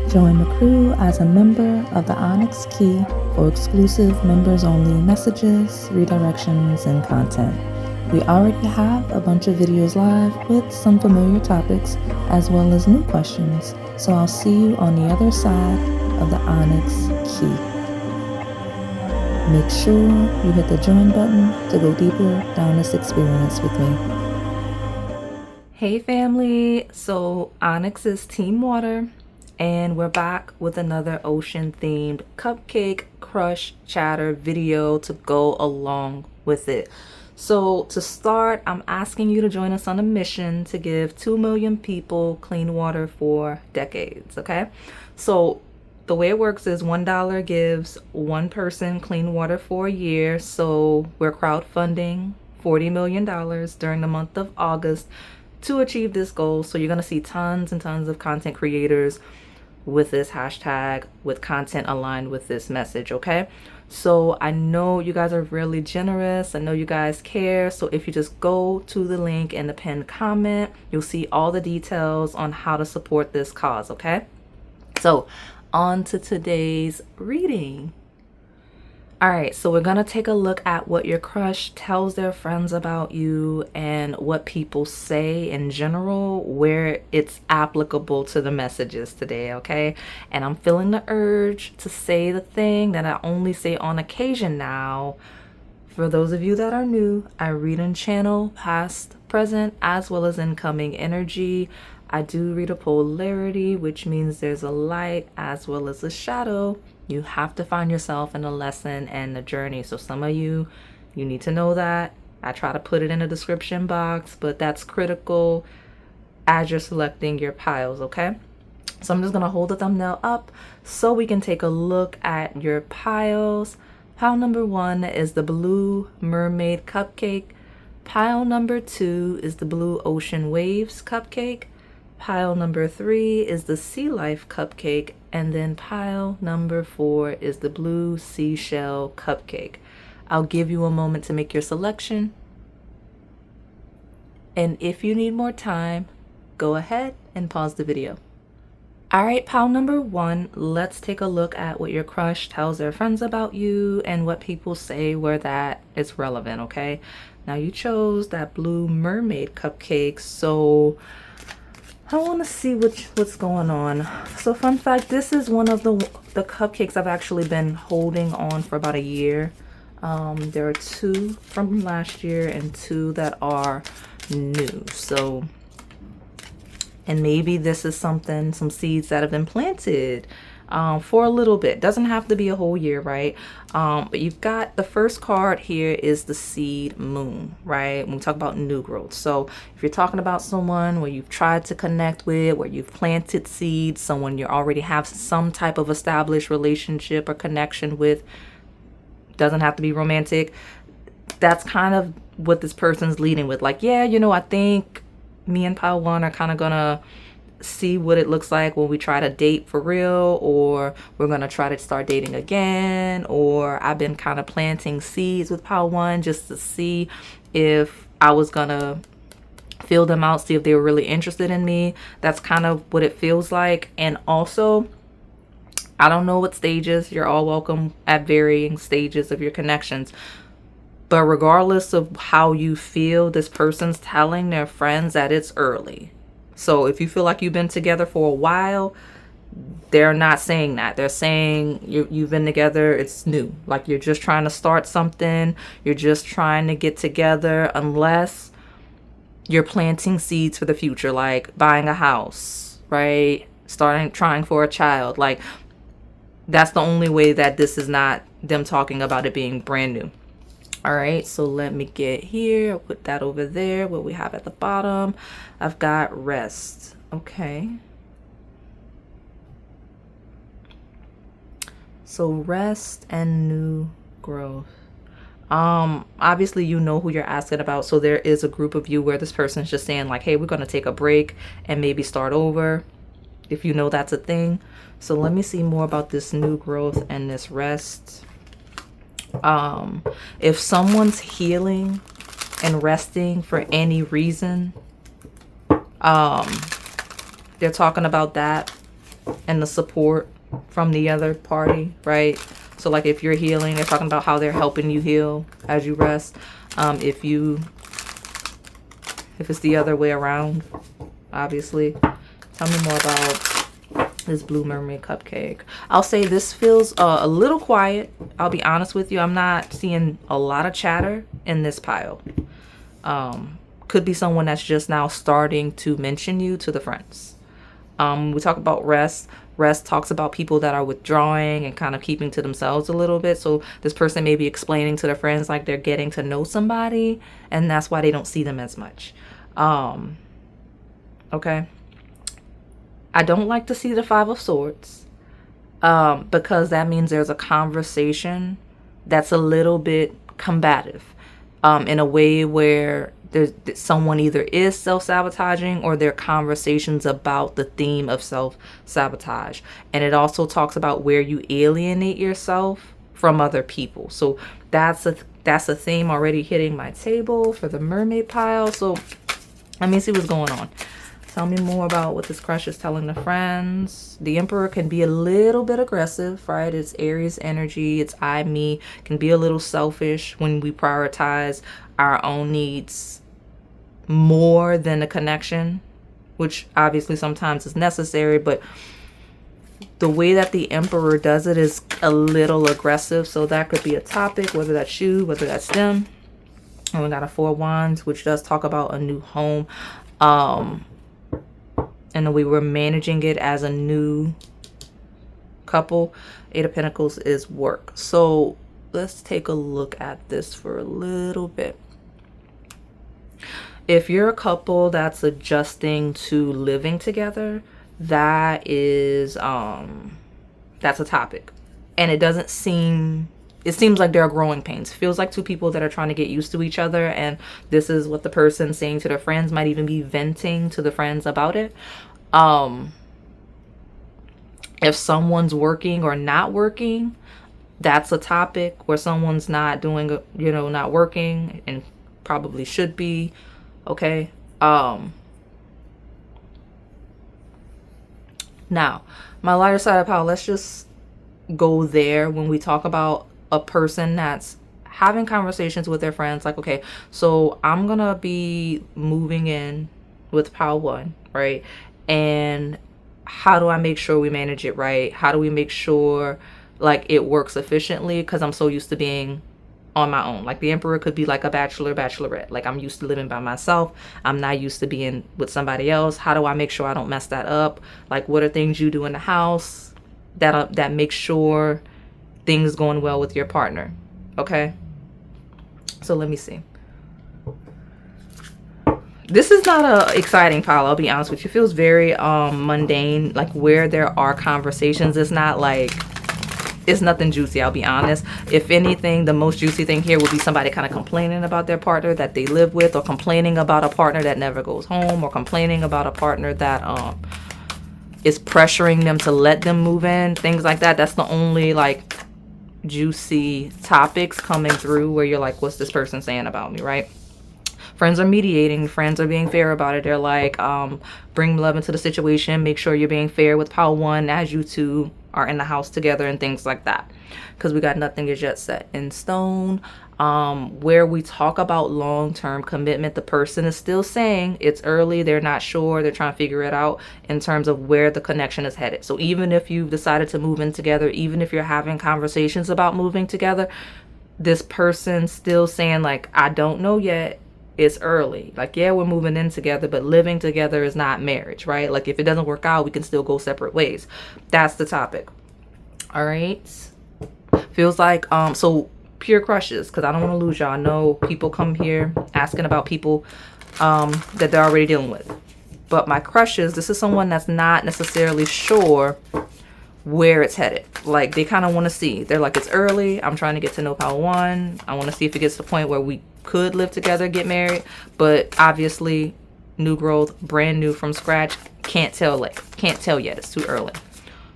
Join the crew as a member of the Onyx Key for exclusive members-only messages, redirections, and content. We already have a bunch of videos live with some familiar topics as well as new questions, so I'll see you on the other side of the Onyx Key. Make sure you hit the join button to go deeper down this experience with me. Hey family, so Onyx is Team Water, and we're back with another ocean themed cupcake crush chatter video to go along with it. So to start, I'm asking you to join us on a mission to give 2 million people clean water for decades, okay? So the way it works is $1 gives one person clean water for a year. So we're crowdfunding $40 million during the month of August to achieve this goal. So you're going to see tons and tons of content creators with this hashtag, with content aligned with this message, okay? So I know you guys are really generous. I know you guys care. So if you just go to the link in the pinned comment, you'll see all the details on how to support this cause, okay? So on to today's reading. All right, so we're gonna take a look at what your crush tells their friends about you and what people say in general, where it's applicable to the messages today, okay? And I'm feeling the urge to say the thing that I only say on occasion now. For those of you that are new, I read and channel past, present, as well as incoming energy. I do read a polarity, which means there's a light as well as a shadow. You have to find yourself in the lesson and the journey. So some of you need to know that. I try to put it in the description box, but that's critical as you're selecting your piles, okay? So I'm just gonna hold the thumbnail up so we can take a look at your piles. Pile number 1 is the blue Mermaid Cupcake. Pile number 2 is the blue Ocean Waves Cupcake. Pile number 3 is the Sea Life Cupcake, and then pile number 4 is the blue Seashell Cupcake. I'll give you a moment to make your selection. And if you need more time, go ahead and pause the video. All right, pile number 1, let's take a look at what your crush tells their friends about you and what people say where that is relevant, okay? Now you chose that blue Mermaid Cupcake, so I want to see what's going on. So fun fact, this is one of the cupcakes I've actually been holding on for about a year. There are 2 from last year and 2 that are new. So, and maybe this is some seeds that have been planted for a little bit. Doesn't have to be a whole year, right? But you've got the first card here is the seed moon, right? When we talk about new growth. So if you're talking about someone where you've tried to connect with, where you've planted seeds, someone you already have some type of established relationship or connection with, doesn't have to be romantic. That's kind of what this person's leading with. Like, yeah, you know, I think me and pile 1 are kind of gonna see what it looks like when we try to date for real, or we're gonna try to start dating again, or I've been kind of planting seeds with pile 1 just to see if I was gonna feel them out, see if they were really interested in me. That's kind of what it feels like. And also, I don't know what stages, you're all welcome at varying stages of your connections, but regardless of how you feel, this person's telling their friends that it's early. So if you feel like you've been together for a while, they're not saying that. They're saying you've been together, it's new. Like you're just trying to start something. You're just trying to get together, unless you're planting seeds for the future, like buying a house, right? Trying for a child. Like that's the only way that this is not them talking about it being brand new. All right, so let me get here. I'll put that over there. What we have at the bottom, I've got rest. Okay. So rest and new growth. Obviously you know who you're asking about. So there is a group of you where this person's just saying like, hey, we're going to take a break and maybe start over, if you know that's a thing. So let me see more about this new growth and this rest. If someone's healing and resting for any reason, they're talking about that. and the support from the other party, right? So like if you're healing, they're talking about how they're helping you heal as you rest. If it's the other way around, obviously. Tell me more about this blue mermaid cupcake. I'll say this feels a little quiet. I'll be honest with you. I'm not seeing a lot of chatter in this pile. Could be someone that's just now starting to mention you to the friends. We talk about rest. Rest talks about people that are withdrawing and kind of keeping to themselves a little bit. So this person may be explaining to their friends like they're getting to know somebody, and that's why they don't see them as much. Okay. I don't like to see the Five of Swords, because that means there's a conversation that's a little bit combative, in a way where someone either is self-sabotaging or there are conversations about the theme of self-sabotage. And it also talks about where you alienate yourself from other people. So that's a theme already hitting my table for the mermaid pile. So let me see what's going on. Tell me more about what this crush is telling the friends. The Emperor can be a little bit aggressive, right? It's Aries energy. It's I, me. Can be a little selfish when we prioritize our own needs more than the connection, which obviously sometimes is necessary. But the way that the Emperor does it is a little aggressive. So that could be a topic, whether that's you, whether that's them. And we got a Four of Wands, which does talk about a new home. And we were managing it as a new couple. Eight of Pentacles is work. So let's take a look at this for a little bit. If you're a couple that's adjusting to living together, that is that's a topic. And it doesn't seem, it seems like there are growing pains. It feels like two people that are trying to get used to each other, and this is what the person's saying to their friends, might even be venting to the friends about it. If someone's working or not working, that's a topic. Where someone's not doing, not working and probably should be. Okay. Now, my lighter side of power, let's just go there when we talk about a person that's having conversations with their friends. Like, okay, so I'm gonna be moving in with pile one, right? And how do I make sure we manage it right? How do we make sure like it works efficiently? Because I'm so used to being on my own. Like the Emperor could be like a bachelor, bachelorette. Like I'm used to living by myself. I'm not used to being with somebody else. How do I make sure I don't mess that up? Like what are things you do in the house that make sure things going well with your partner? Okay. So let me see. This is not a exciting pile, I'll be honest with you. It feels very mundane. Like where there are conversations, it's not like, it's nothing juicy, I'll be honest. If anything, the most juicy thing here would be somebody kind of complaining about their partner that they live with, or complaining about a partner that never goes home, or complaining about a partner that is pressuring them to let them move in, things like that. That's the only like juicy topics coming through where you're like, what's this person saying about me, right? Friends are mediating. Friends are being fair about it. They're like, bring love into the situation. Make sure you're being fair with pile one as you two are in the house together and things like that. Because we got nothing is yet set in stone. Where we talk about long-term commitment, the person is still saying it's early. They're not sure. They're trying to figure it out in terms of where the connection is headed. So even if you've decided to move in together, even if you're having conversations about moving together, this person's still saying like, I don't know yet. It's early. Like, yeah, we're moving in together, but living together is not marriage, right? Like, if it doesn't work out, we can still go separate ways. That's the topic. All right. Feels like, so pure crushes, because I don't want to lose y'all. I know people come here asking about people that they're already dealing with. But my crushes, this is someone that's not necessarily sure where it's headed. Like, they kind of want to see. They're like, it's early. I'm trying to get to know pile one. I want to see if it gets to the point where we could live together, get married. But obviously, new growth, brand new from scratch. Can't tell yet. It's too early.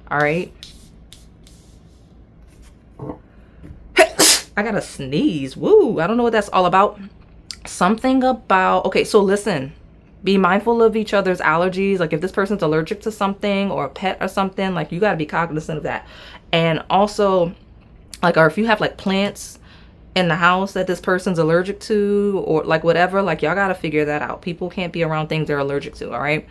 All right. I gotta sneeze. Woo. I don't know what that's all about. Something about, okay, so listen. be mindful of each other's allergies. Like if this person's allergic to something or a pet or something, like you got to be cognizant of that. And also, like, or if you have like plants in the house that this person's allergic to, or like whatever, like y'all got to figure that out. People can't be around things they're allergic to, all right?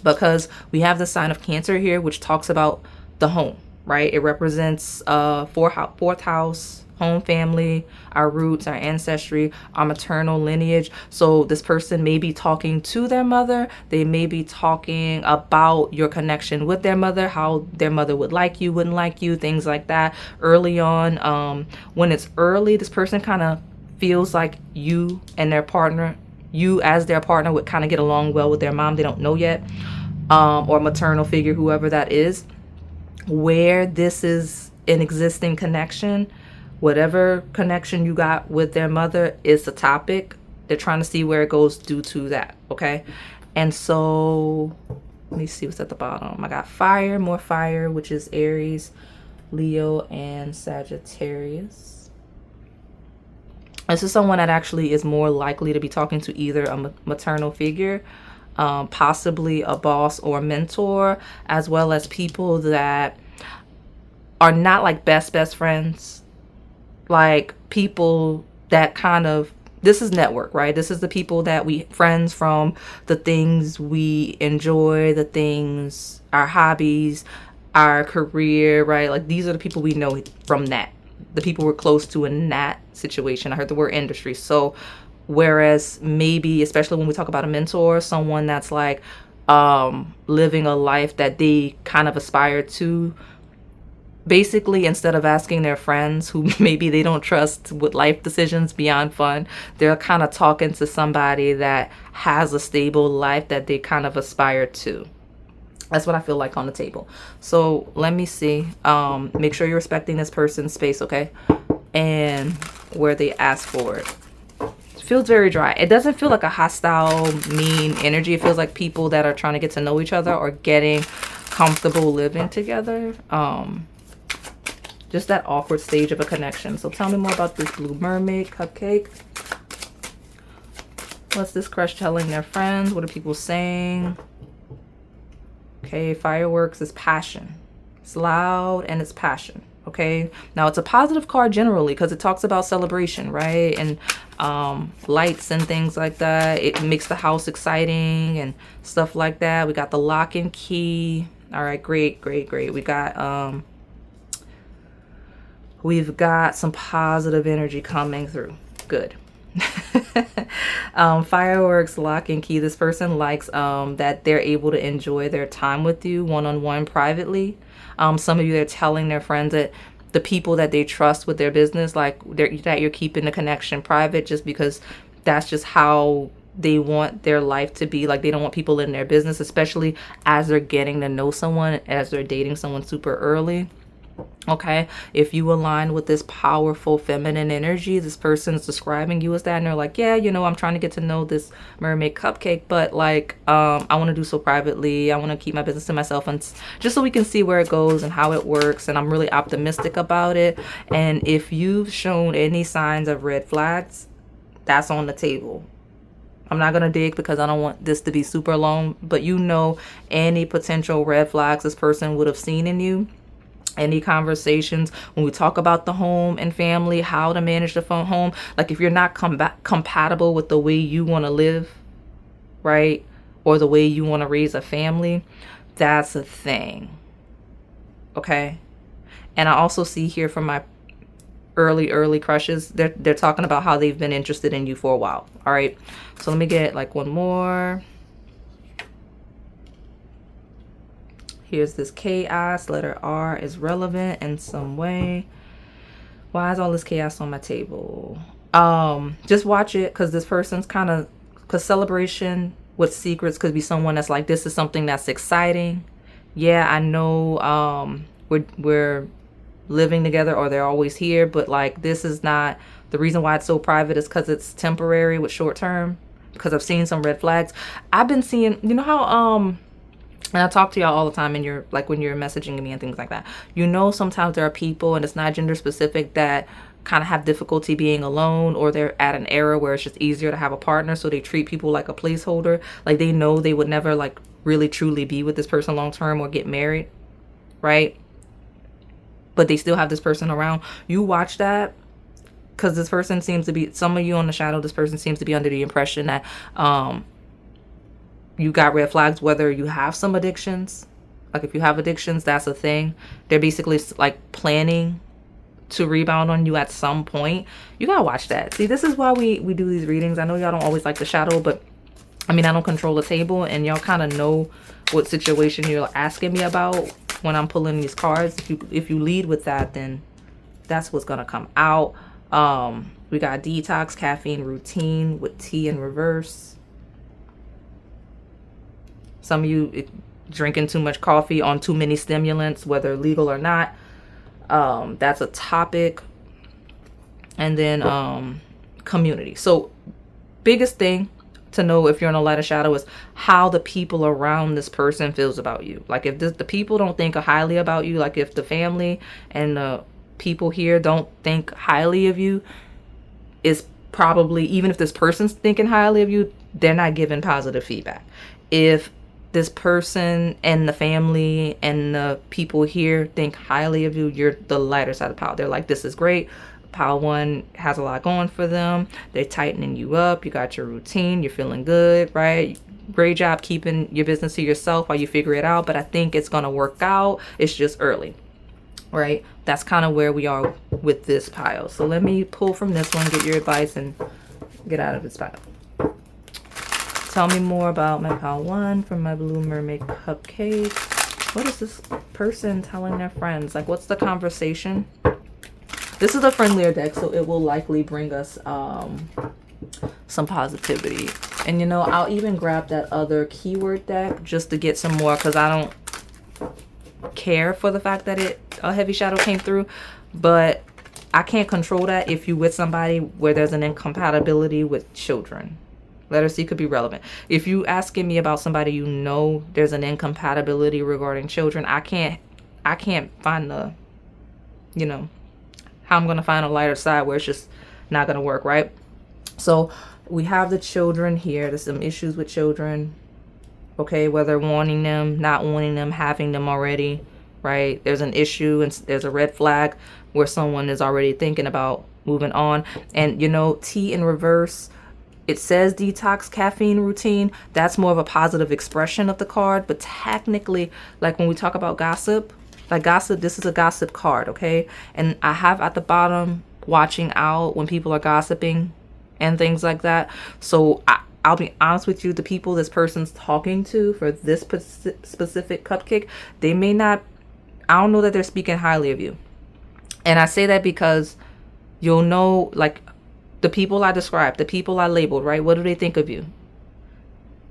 Because we have the sign of Cancer here, which talks about the home, right? It represents fourth house, home, family, our roots, our ancestry, our maternal lineage. So this person may be talking to their mother. They may be talking about your connection with their mother, how their mother would like you, wouldn't like you, things like that. Early on, when it's early, this person kind of feels like you and their partner, you as their partner would kind of get along well with their mom. They don't know yet, or maternal figure, whoever that is. Where this is an existing connection, whatever connection you got with their mother is the topic. They're trying to see where it goes due to that, okay? And so, let me see what's at the bottom. I got fire, more fire, which is Aries, Leo, and Sagittarius. This is someone that actually is more likely to be talking to either a maternal figure, possibly a boss or a mentor, as well as people that are not like best friends. Like people that kind of, this is network, right? This is the people that we friends from, the things we enjoy, the things, our hobbies, our career, right? Like these are the people we know from that, the people we're close to in that situation. I heard the word industry. So whereas maybe, especially when we talk about a mentor, someone that's like living a life that they kind of aspire to, basically, instead of asking their friends who maybe they don't trust with life decisions beyond fun, they're kind of talking to somebody that has a stable life that they kind of aspire to. That's what I feel like on the table. So let me see. Make sure you're respecting this person's space, okay? And where they ask for it. It feels very dry. It doesn't feel like a hostile, mean energy. It feels like people that are trying to get to know each other or getting comfortable living together. Just that awkward stage of a connection. So tell me more about this blue mermaid, Cupcake. What's this crush telling their friends? What are people saying? Okay, fireworks is passion. It's loud and it's passion. Okay, now it's a positive card generally because it talks about celebration, right? And lights and things like that. It makes the house exciting and stuff like that. We got the lock and key. All right, great. We've got some positive energy coming through. Good. Fireworks, lock and key. This person likes that they're able to enjoy their time with you one-on-one privately. Some of you, they're telling their friends that the people that they trust with their business, like that you're keeping the connection private just because that's just how they want their life to be. Like they don't want people in their business, especially as they're getting to know someone, as they're dating someone super early. Okay, if you align with this powerful feminine energy, this person's describing you as that, and they're like, yeah, you know, I'm trying to get to know this mermaid Cupcake, but like I want to do so privately. I want to keep my business to myself, and just so we can see where it goes and how it works. And I'm really optimistic about it. And if you've shown any signs of red flags, that's on the table. I'm not gonna dig because I don't want this to be super long, but you know, any potential red flags this person would have seen in you. Any conversations when we talk about the home and family, how to manage the home, like if you're not compatible with the way you want to live, right, or the way you want to raise a family, that's a thing. Okay. And I also see here from my early crushes, they're talking about how they've been interested in you for a while. All right, so let me get like one more. Here's this chaos. Letter R is relevant in some way. Why is all this chaos on my table? Just watch it, because this person's kind of, because celebration with secrets could be someone that's like, this is something that's exciting. Yeah, I know we're living together, or they're always here, but like this is not, the reason why it's so private is because it's temporary with short term, because I've seen some red flags. I've been seeing, you know how and I talk to y'all all the time, and you're like, when you're messaging me and things like that, you know, sometimes there are people, and it's not gender specific, that kind of have difficulty being alone, or they're at an era where it's just easier to have a partner, so they treat people like a placeholder. Like they know they would never like really truly be with this person long term or get married, right? But they still have this person around. You watch that, because this person seems to be, some of you on the shadow, this person seems to be under the impression that you got red flags, whether you have some addictions. Like if you have addictions, that's a thing. They're basically like planning to rebound on you at some point. You gotta watch that. See, this is why we do these readings. I know y'all don't always like the shadow, but I mean, I don't control the table, and y'all kind of know what situation you're asking me about when I'm pulling these cards. If you lead with that, then that's what's gonna come out. We got detox, caffeine routine with tea in reverse. Some of you drinking too much coffee on too many stimulants, whether legal or not. That's a topic. And then community. So biggest thing to know if you're in a light or shadow is how the people around this person feels about you. Like if the people don't think highly about you, like if the family and the people here don't think highly of you, is probably, even if this person's thinking highly of you, they're not giving positive feedback. If this person and the family and the people here think highly of you, you're the lighter side of power. They're like, this is great. Pile 1 has a lot going for them. They're tightening you up. You got your routine. You're feeling good, right? Great job keeping your business to yourself while you figure it out. But I think it's going to work out. It's just early, right? That's kind of where we are with this pile. So let me pull from this one, get your advice, and get out of this pile. Tell me more about my pile 1 from my Blue Mermaid Cupcake. What is this person telling their friends? Like, what's the conversation? This is a friendlier deck, so it will likely bring us some positivity. And, you know, I'll even grab that other keyword deck just to get some more, because I don't care for the fact that a heavy shadow came through. But I can't control that if you're with somebody where there's an incompatibility with children. Letter C could be relevant. If you asking me about somebody you know there's an incompatibility regarding children, I can't find the, you know, how I'm going to find a lighter side where it's just not going to work, right? So we have the children here. There's some issues with children, okay? Whether wanting them, not wanting them, having them already, right? There's an issue and there's a red flag where someone is already thinking about moving on. And, you know, tea in reverse, it says detox, caffeine routine. That's more of a positive expression of the card. But technically, like when we talk about gossip, like gossip, this is a gossip card, okay? And I have at the bottom, watching out when people are gossiping and things like that. So I'll be honest with you, the people this person's talking to for this specific cupcake, they may not, I don't know that they're speaking highly of you. And I say that because you'll know, like, the people I described, the people I labeled, right? What do they think of you?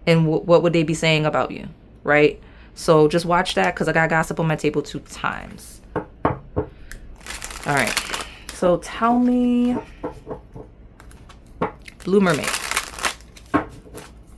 And what would they be saying about you, right? So just watch that, because I got gossip on my table 2 times. All right. So tell me, Blue Mermaid.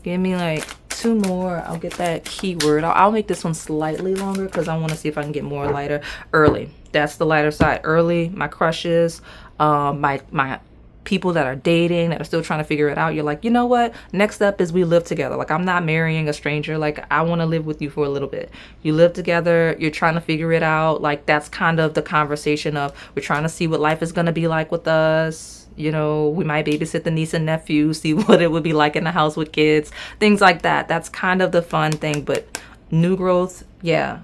Give me like 2 more. I'll get that keyword. I'll make this one slightly longer because I want to see if I can get more lighter. Early. That's the lighter side. Early. My crushes. My people that are dating, that are still trying to figure it out. You're like, you know what? Next up is we live together. Like, I'm not marrying a stranger. Like, I want to live with you for a little bit. You live together. You're trying to figure it out. Like, that's kind of the conversation of, we're trying to see what life is going to be like with us. You know, we might babysit the niece and nephew, see what it would be like in the house with kids, things like that. That's kind of the fun thing. But new growth, yeah.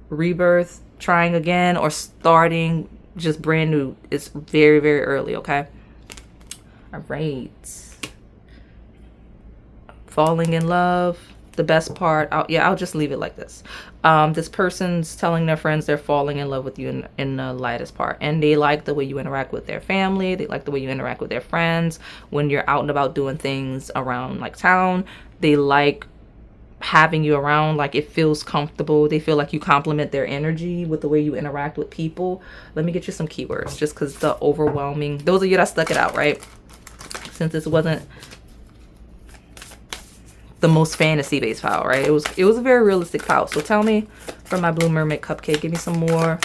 Rebirth, trying again, or starting just brand new. It's very, very early, okay? All right. Falling in love, the best part. I'll just leave it like this. This person's telling their friends they're falling in love with you in the lightest part. And they like the way you interact with their family. They like the way you interact with their friends. When you're out and about doing things around like town, they like having you around. Like, it feels comfortable. They feel like you complement their energy with the way you interact with people. Let me get you some keywords, just because the overwhelming, those of you that stuck it out, right? Since this wasn't the most fantasy based pile, right? It was a very realistic pile. So tell me, from my Blue Mermaid Cupcake, give me some more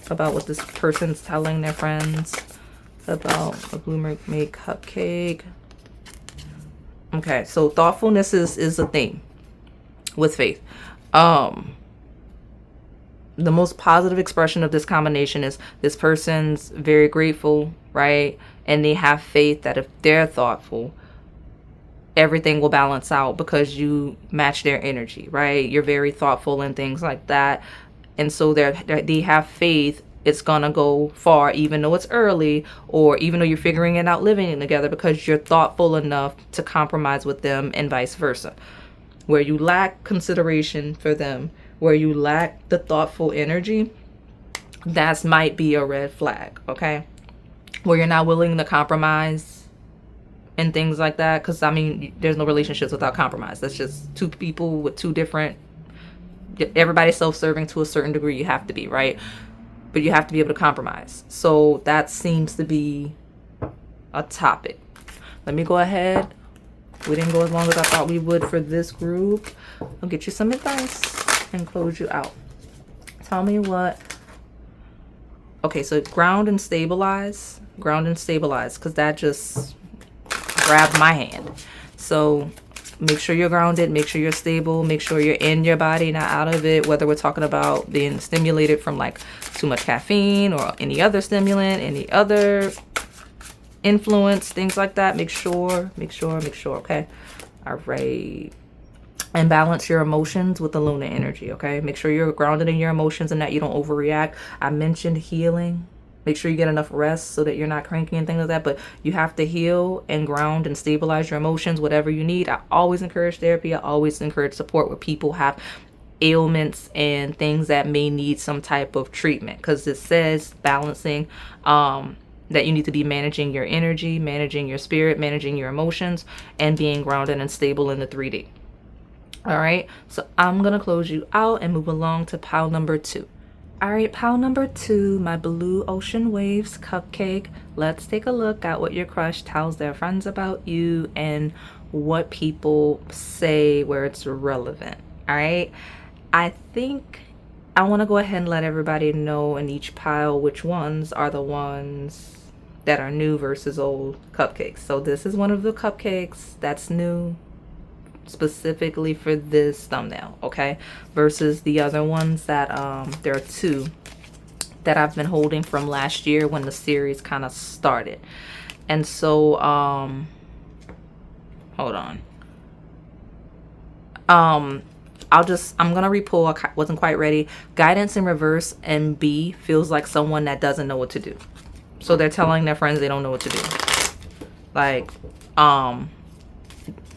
about what this person's telling their friends about a blue mermaid cupcake. Okay, so thoughtfulness is a theme with faith. The most positive expression of this combination is this person's very grateful, right? And they have faith that if they're thoughtful, everything will balance out because you match their energy, right? You're very thoughtful and things like that. And so they have faith it's gonna go far, even though it's early, or even though you're figuring it out living together, because you're thoughtful enough to compromise with them, and vice versa. Where you lack consideration for them, where you lack the thoughtful energy, that might be a red flag, okay? Where you're not willing to compromise and things like that, because I mean, there's no relationships without compromise. That's just two people with two different, everybody's self-serving to a certain degree. You have to be, right? But you have to be able to compromise. So that seems to be a topic. Let me go ahead. We didn't go as long as I thought we would for this group. I'll get you some advice and close you out. Tell me what. Okay, so ground and stabilize. Ground and stabilize, because that just grabbed my hand. So make sure you're grounded, make sure you're stable, make sure you're in your body, not out of it, whether we're talking about being stimulated from like too much caffeine or any other stimulant, any other influence, things like that. Make sure, okay? All right. And balance your emotions with the lunar energy, okay? Make sure you're grounded in your emotions and that you don't overreact. I mentioned healing. Make sure you get enough rest so that you're not cranky and things like that. But you have to heal and ground and stabilize your emotions, whatever you need. I always encourage therapy. I always encourage support where people have ailments and things that may need some type of treatment. Because it says balancing, that you need to be managing your energy, managing your spirit, managing your emotions, and being grounded and stable in the 3D. All right. So I'm going to close you out and move along to pile number 2. All right, pile number 2, my blue ocean waves cupcake. Let's take a look at what your crush tells their friends about you and what people say where it's relevant. All right, I think I want to go ahead and let everybody know in each pile which ones are the ones that are new versus old cupcakes. So this is one of the cupcakes that's new specifically for this thumbnail, okay, versus the other ones that there are 2 that I've been holding from last year when the series kind of started. And so hold on, I'm gonna repull. I wasn't quite ready. Guidance in reverse and B feels like someone that doesn't know what to do. So they're telling their friends they don't know what to do. Like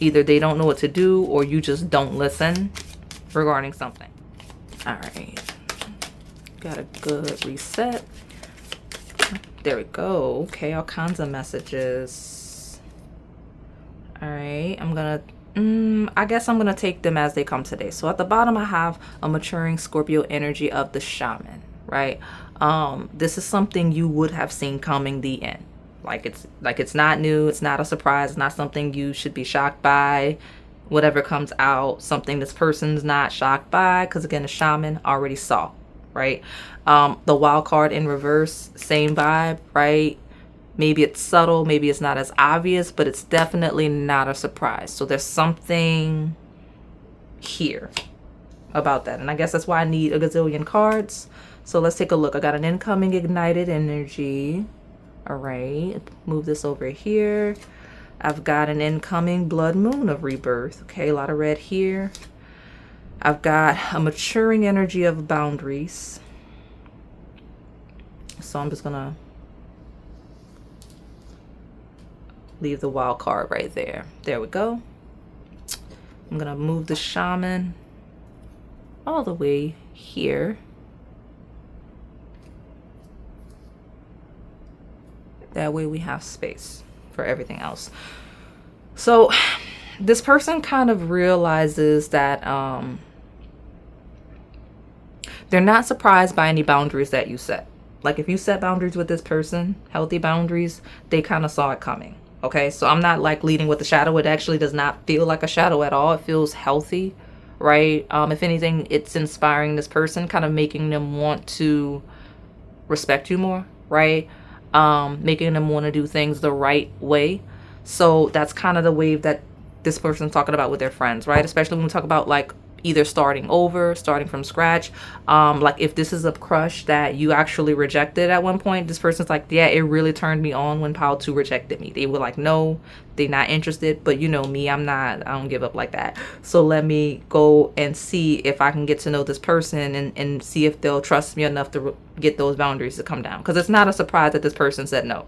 either they don't know what to do or you just don't listen regarding something. All right. Got a good reset. There we go. Okay, all kinds of messages. All right, I guess I'm gonna take them as they come today. So at the bottom, I have a maturing Scorpio energy of the shaman, right? This is something you would have seen coming the end. Like it's not new, it's not a surprise, it's not something you should be shocked by. Whatever comes out, something this person's not shocked by, because again, the shaman already saw, right? The wild card in reverse, same vibe, right? Maybe it's subtle, maybe it's not as obvious, but it's definitely not a surprise. So there's something here about that. And I guess that's why I need a gazillion cards. So let's take a look. I got an incoming ignited energy. All right, move this over here. I've got an incoming blood moon of rebirth. Okay, a lot of red here. I've got a maturing energy of boundaries. So I'm just gonna leave the wild card right there. There we go. I'm gonna move the shaman all the way here. That way we have space for everything else. So this person kind of realizes that they're not surprised by any boundaries that you set. Like if you set boundaries with this person, healthy boundaries, they kind of saw it coming. Okay, so I'm not like leading with the shadow. It actually does not feel like a shadow at all. It feels healthy, right? If anything, it's inspiring this person, kind of making them want to respect you more, right? making them want to do things the right way. So that's kind of the wave that this person's talking about with their friends, right? Especially when we talk about like either starting over, starting from scratch. Like if this is a crush that you actually rejected at one point, this person's like, yeah, it really turned me on when Pal 2 rejected me. They were like, no, they're not interested. But you know me, I don't give up like that. So let me go and see if I can get to know this person and see if they'll trust me enough to get those boundaries to come down. Because it's not a surprise that this person said no.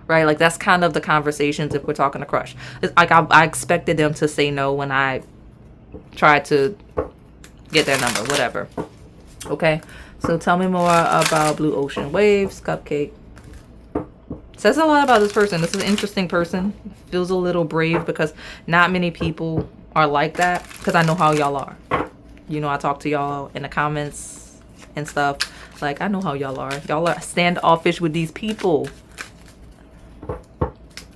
Right? Like that's kind of the conversations if we're talking to crush. It's like I expected them to say no when I tried to get their number, whatever. Okay, so tell me more about Blue Ocean Waves, Cupcake. Says a lot about this person. This is an interesting person. Feels a little brave because not many people are like that. Because I know how y'all are. You know, I talk to y'all in the comments and stuff. Like, I know how y'all are. Y'all are standoffish with these people.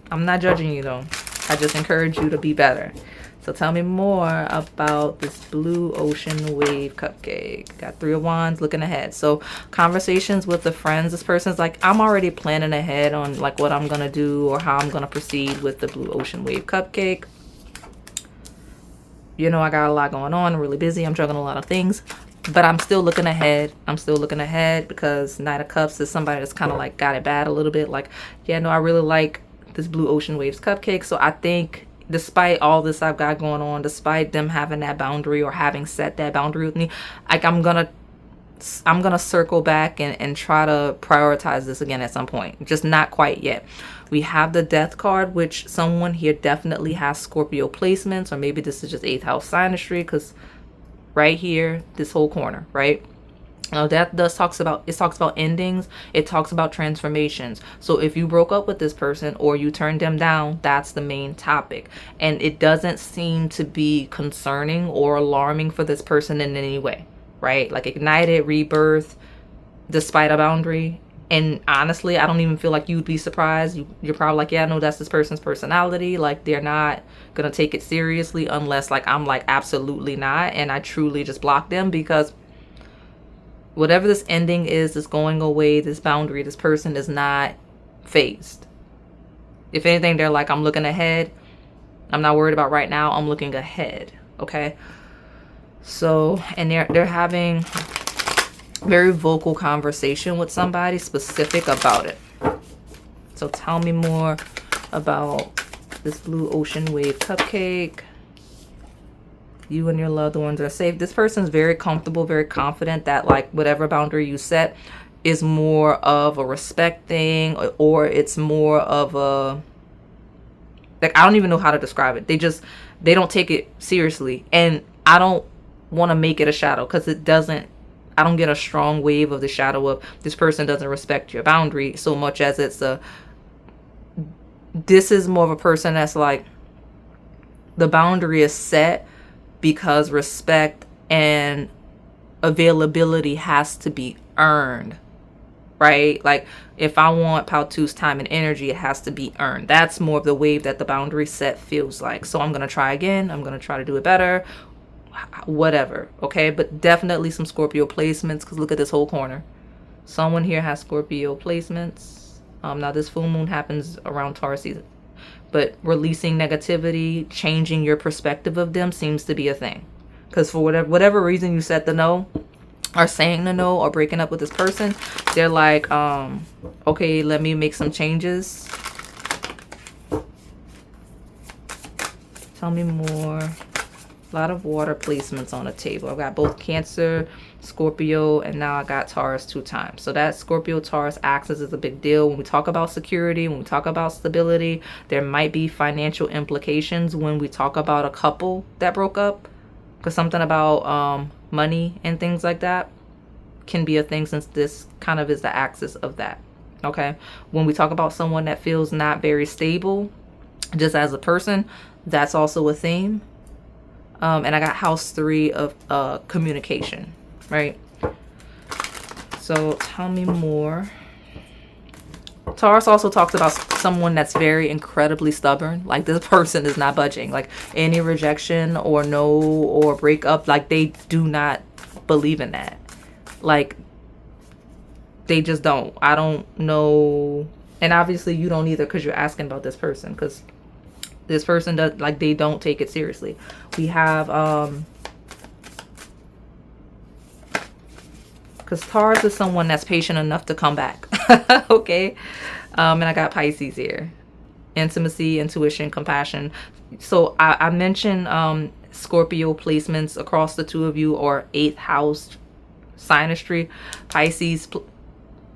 I'm not judging you though. I just encourage you to be better. So tell me more about this Blue Ocean Wave, Cupcake. Got 3 of Wands, looking ahead. So conversations with the friends. This person's like, I'm already planning ahead on like what I'm going to do or how I'm going to proceed with the Blue Ocean Wave, Cupcake. You know, I got a lot going on. I'm really busy. I'm juggling a lot of things. But I'm still looking ahead. I'm still looking ahead because Knight of Cups is somebody that's kind of like got it bad a little bit. Like, yeah, no, I really like this Blue Ocean Waves, Cupcake. So I think despite all this I've got going on, despite them having that boundary or having set that boundary with me, like I'm gonna circle back and try to prioritize this again at some point. Just not quite yet. We have the Death card, which someone here definitely has Scorpio placements, or maybe this is just 8th house synastry, because right here, this whole corner, right? Now that talks about endings. It talks about transformations. So if you broke up with this person or you turned them down, that's the main topic. And it doesn't seem to be concerning or alarming for this person in any way, right? Like ignited, rebirth, despite a boundary. And honestly, I don't even feel like you'd be surprised. You're probably like, yeah, no, that's this person's personality. Like they're not going to take it seriously unless like I'm like, absolutely not. And I truly just block them because whatever this ending is going away, this boundary, this person is not phased. If anything, they're like, I'm looking ahead. I'm not worried about right now. I'm looking ahead. Okay. So, and they're having very vocal conversation with somebody specific about it. So tell me more about this Blue Ocean Wave, Cupcake. You and your loved ones are safe. This person's very comfortable, very confident that like whatever boundary you set is more of a respect thing, or it's more of a, like, I don't even know how to describe it. They don't take it seriously. And I don't want to make it a shadow because I don't get a strong wave of the shadow of this person doesn't respect your boundary so much as this is more of a person that's like the boundary is set because respect and availability has to be earned, right? Like if I want Pal2's time and energy, it has to be earned. That's more of the wave that the boundary set feels like. So I'm going to try again. I'm going to try to do it better, whatever. Okay. But definitely some Scorpio placements, because look at this whole corner. Someone here has Scorpio placements. Now this full moon happens around Taurus season. But releasing negativity, changing your perspective of them seems to be a thing. Because for whatever reason you said the no, or saying the no, or breaking up with this person, they're like, okay, let me make some changes. Tell me more. A lot of water placements on the table. I've got both Cancer, Scorpio, and now I got Taurus 2 times. So that Scorpio-Taurus axis is a big deal. When we talk about security, when we talk about stability, there might be financial implications when we talk about a couple that broke up. Because something about money and things like that can be a thing, since this kind of is the axis of that. Okay. When we talk about someone that feels not very stable, just as a person, that's also a theme. And I got house 3 of communication, right? So tell me more. Taurus also talks about someone that's very incredibly stubborn. Like this person is not budging. Like any rejection or no or breakup, like they do not believe in that. Like They just don't. I don't know. And obviously you don't either, because you're asking about this person, because this person does, like, they don't take it seriously. We have because Taurus is someone that's patient enough to come back. Okay. And I got Pisces here. Intimacy, intuition, compassion. So I mentioned Scorpio placements across the two of you, or 8th house synastry, Pisces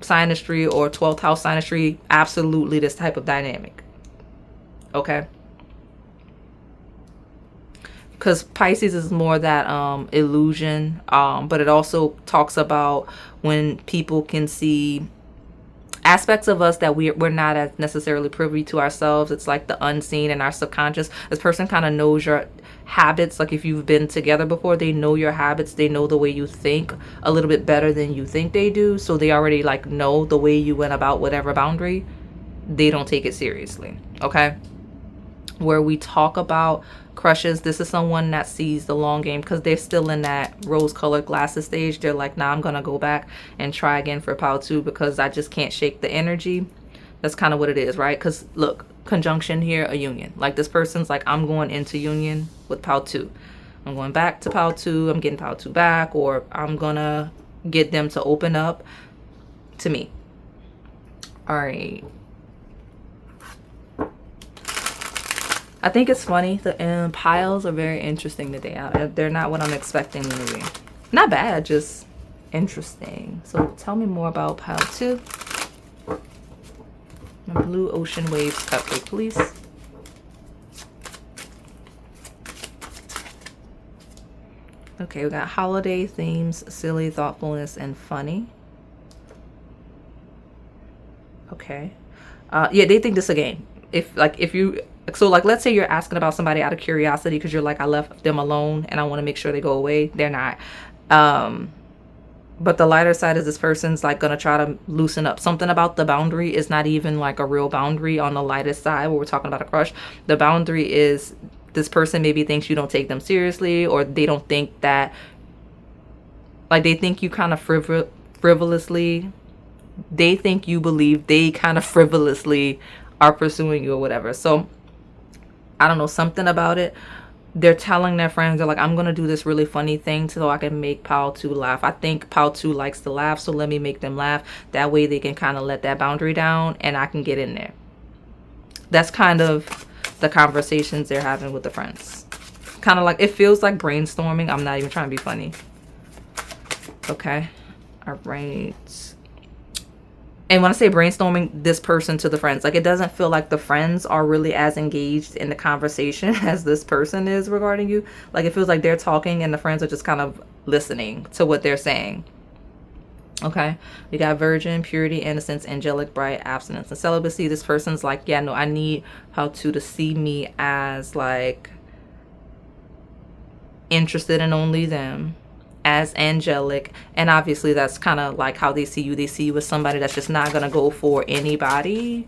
synastry, or 12th house synastry. Absolutely this type of dynamic. Okay. Because Pisces is more that illusion, but it also talks about when people can see aspects of us that we're not as necessarily privy to ourselves. It's like the unseen and our subconscious. This person kind of knows your habits. Like if you've been together before, they know your habits. They know the way you think a little bit better than you think they do. So they already like know the way you went about whatever boundary. They don't take it seriously. Okay. Where we talk about crushes, this is someone that sees the long game, because they're still in that rose-colored glasses stage. They're like, nah, I'm gonna go back and try again for Pile 2 because I just can't shake the energy. That's kind of what it is, right? Because look, conjunction here, a union. Like this person's like, I'm going into union with Pile 2. I'm going back to Pile 2. I'm getting Pile 2 back, or I'm gonna get them to open up to me. All right. I think it's funny. The piles are very interesting today. They're not what I'm expecting them to be. Not bad, just interesting. So tell me more about Pile 2. My Blue Ocean Waves Cupcake, please. Okay, we got holiday themes, silly, thoughtfulness, and funny. Okay. Yeah, they think this is a game. So like, let's say you're asking about somebody out of curiosity because you're like, I left them alone and I want to make sure they go away. They're not. But the lighter side is this person's like going to try to loosen up. Something about the boundary is not even like a real boundary on the lightest side where we're talking about a crush. The boundary is this person maybe thinks you don't take them seriously, or they don't think that, like, they think you kind of frivolously. They think you believe they kind of frivolously are pursuing you or whatever. So I don't know, something about it. They're telling their friends, they're like, I'm going to do this really funny thing so I can make Pile 2 laugh. I think Pile 2 likes to laugh, so let me make them laugh. That way they can kind of let that boundary down and I can get in there. That's kind of the conversations they're having with the friends. Kind of like, it feels like brainstorming. I'm not even trying to be funny. Okay. All right. And when I say brainstorming, this person to the friends, like, it doesn't feel like the friends are really as engaged in the conversation as this person is regarding you. Like, it feels like they're talking and the friends are just kind of listening to what they're saying. Okay. We got virgin, purity, innocence, angelic, bright, abstinence, and celibacy. This person's like, yeah, no, I need Pile 2 to see me as like interested in only them, as angelic. And obviously that's kind of like how they see you. They see you as somebody that's just not gonna go for anybody.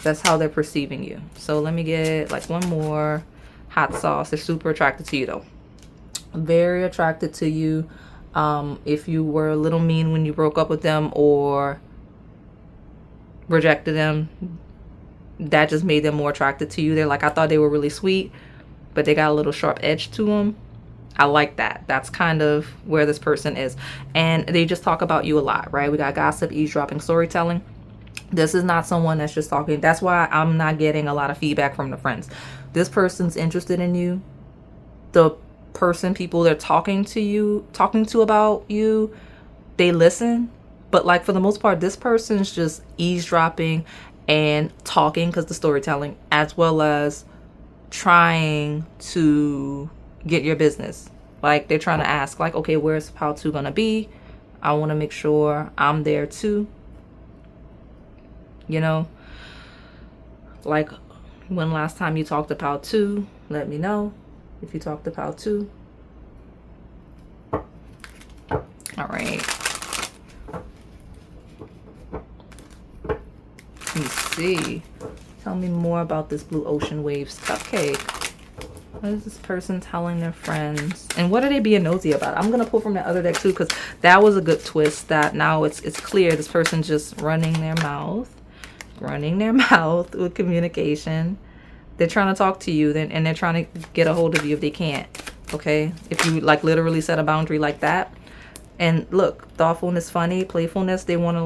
That's how they're perceiving you. So let me get like one more hot sauce. They're super attracted to you though. Very attracted to you. If you were a little mean when you broke up with them or rejected them, that just made them more attracted to you. They're like, I thought they were really sweet, but they got a little sharp edge to them. I like that. That's kind of where this person is. And they just talk about you a lot, right? We got gossip, eavesdropping, storytelling. This is not someone that's just talking. That's why I'm not getting a lot of feedback from the friends. This person's interested in you. The people they're talking to about you, they listen. But like, for the most part, this person's just eavesdropping and talking because the storytelling, as well as trying to get your business. Like, they're trying to ask, like, okay, where's Pile 2 gonna be? I want to make sure I'm there too. You know, like, when last time you talked to Pile 2, let me know if you talked to Pile 2. All right. Let me see. Tell me more about this Blue Ocean Waves Cupcake. What is this person telling their friends? And what are they being nosy about? I'm going to pull from the other deck too, because that was a good twist that now it's clear this person's just running their mouth with communication. They're trying to talk to you and they're trying to get a hold of you if they can't. Okay? If you like literally set a boundary like that. And look, thoughtfulness, funny, playfulness, they want to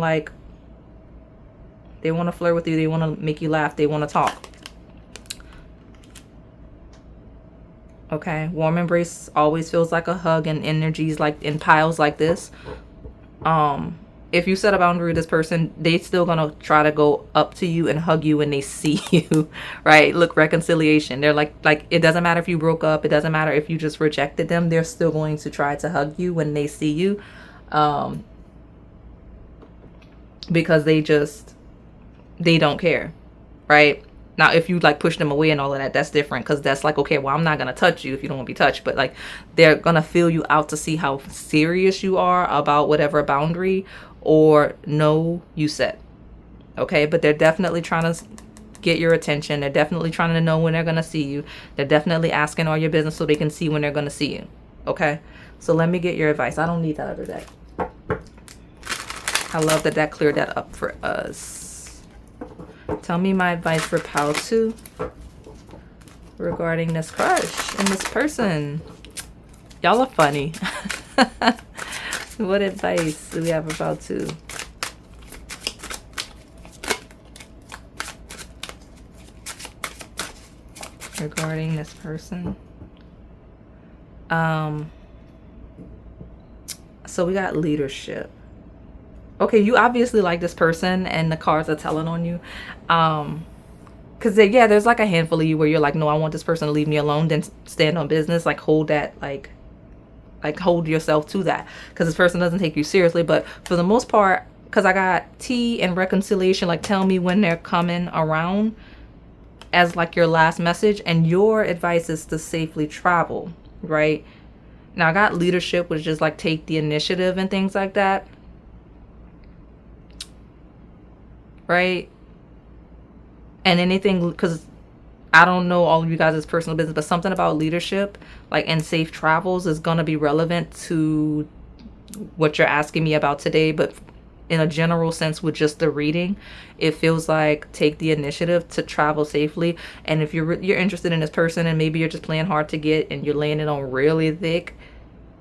flirt with you. They want to make you laugh. They want to talk. Okay, warm embrace always feels like a hug, and energies like in piles like this. If you set a boundary with this person, they still gonna try to go up to you and hug you when they see you, right? Look, reconciliation. They're like it doesn't matter if you broke up. It doesn't matter if you just rejected them. They're still going to try to hug you when they see you, because they don't care, right? Now, if you like push them away and all of that, that's different, because that's like, okay, well, I'm not going to touch you if you don't want to be touched. But like, they're going to feel you out to see how serious you are about whatever boundary or no you set. Okay, but they're definitely trying to get your attention. They're definitely trying to know when they're going to see you. They're definitely asking all your business so they can see when they're going to see you. Okay, so let me get your advice. I don't need that other deck. I love that that cleared that up for us. Tell me my advice for pile 2 regarding this crush and this person. Y'all are funny. What advice do we have for pile 2? Regarding this person. So we got leadership. Okay, you obviously like this person and the cards are telling on you. Because, yeah, there's like a handful of you where you're like, no, I want this person to leave me alone. Then stand on business. Like, hold that, like hold yourself to that. Because this person doesn't take you seriously. But for the most part, because I got tea and reconciliation, like tell me when they're coming around as like your last message. And your advice is to safely travel, right? Now, I got leadership, which is like take the initiative and things like that. Right? And anything, because I don't know all of you guys' personal business, but something about leadership, like in safe travels, is going to be relevant to what you're asking me about today. But in a general sense, with just the reading, it feels like take the initiative to travel safely. And if you're interested in this person and maybe you're just playing hard to get and you're laying it on really thick,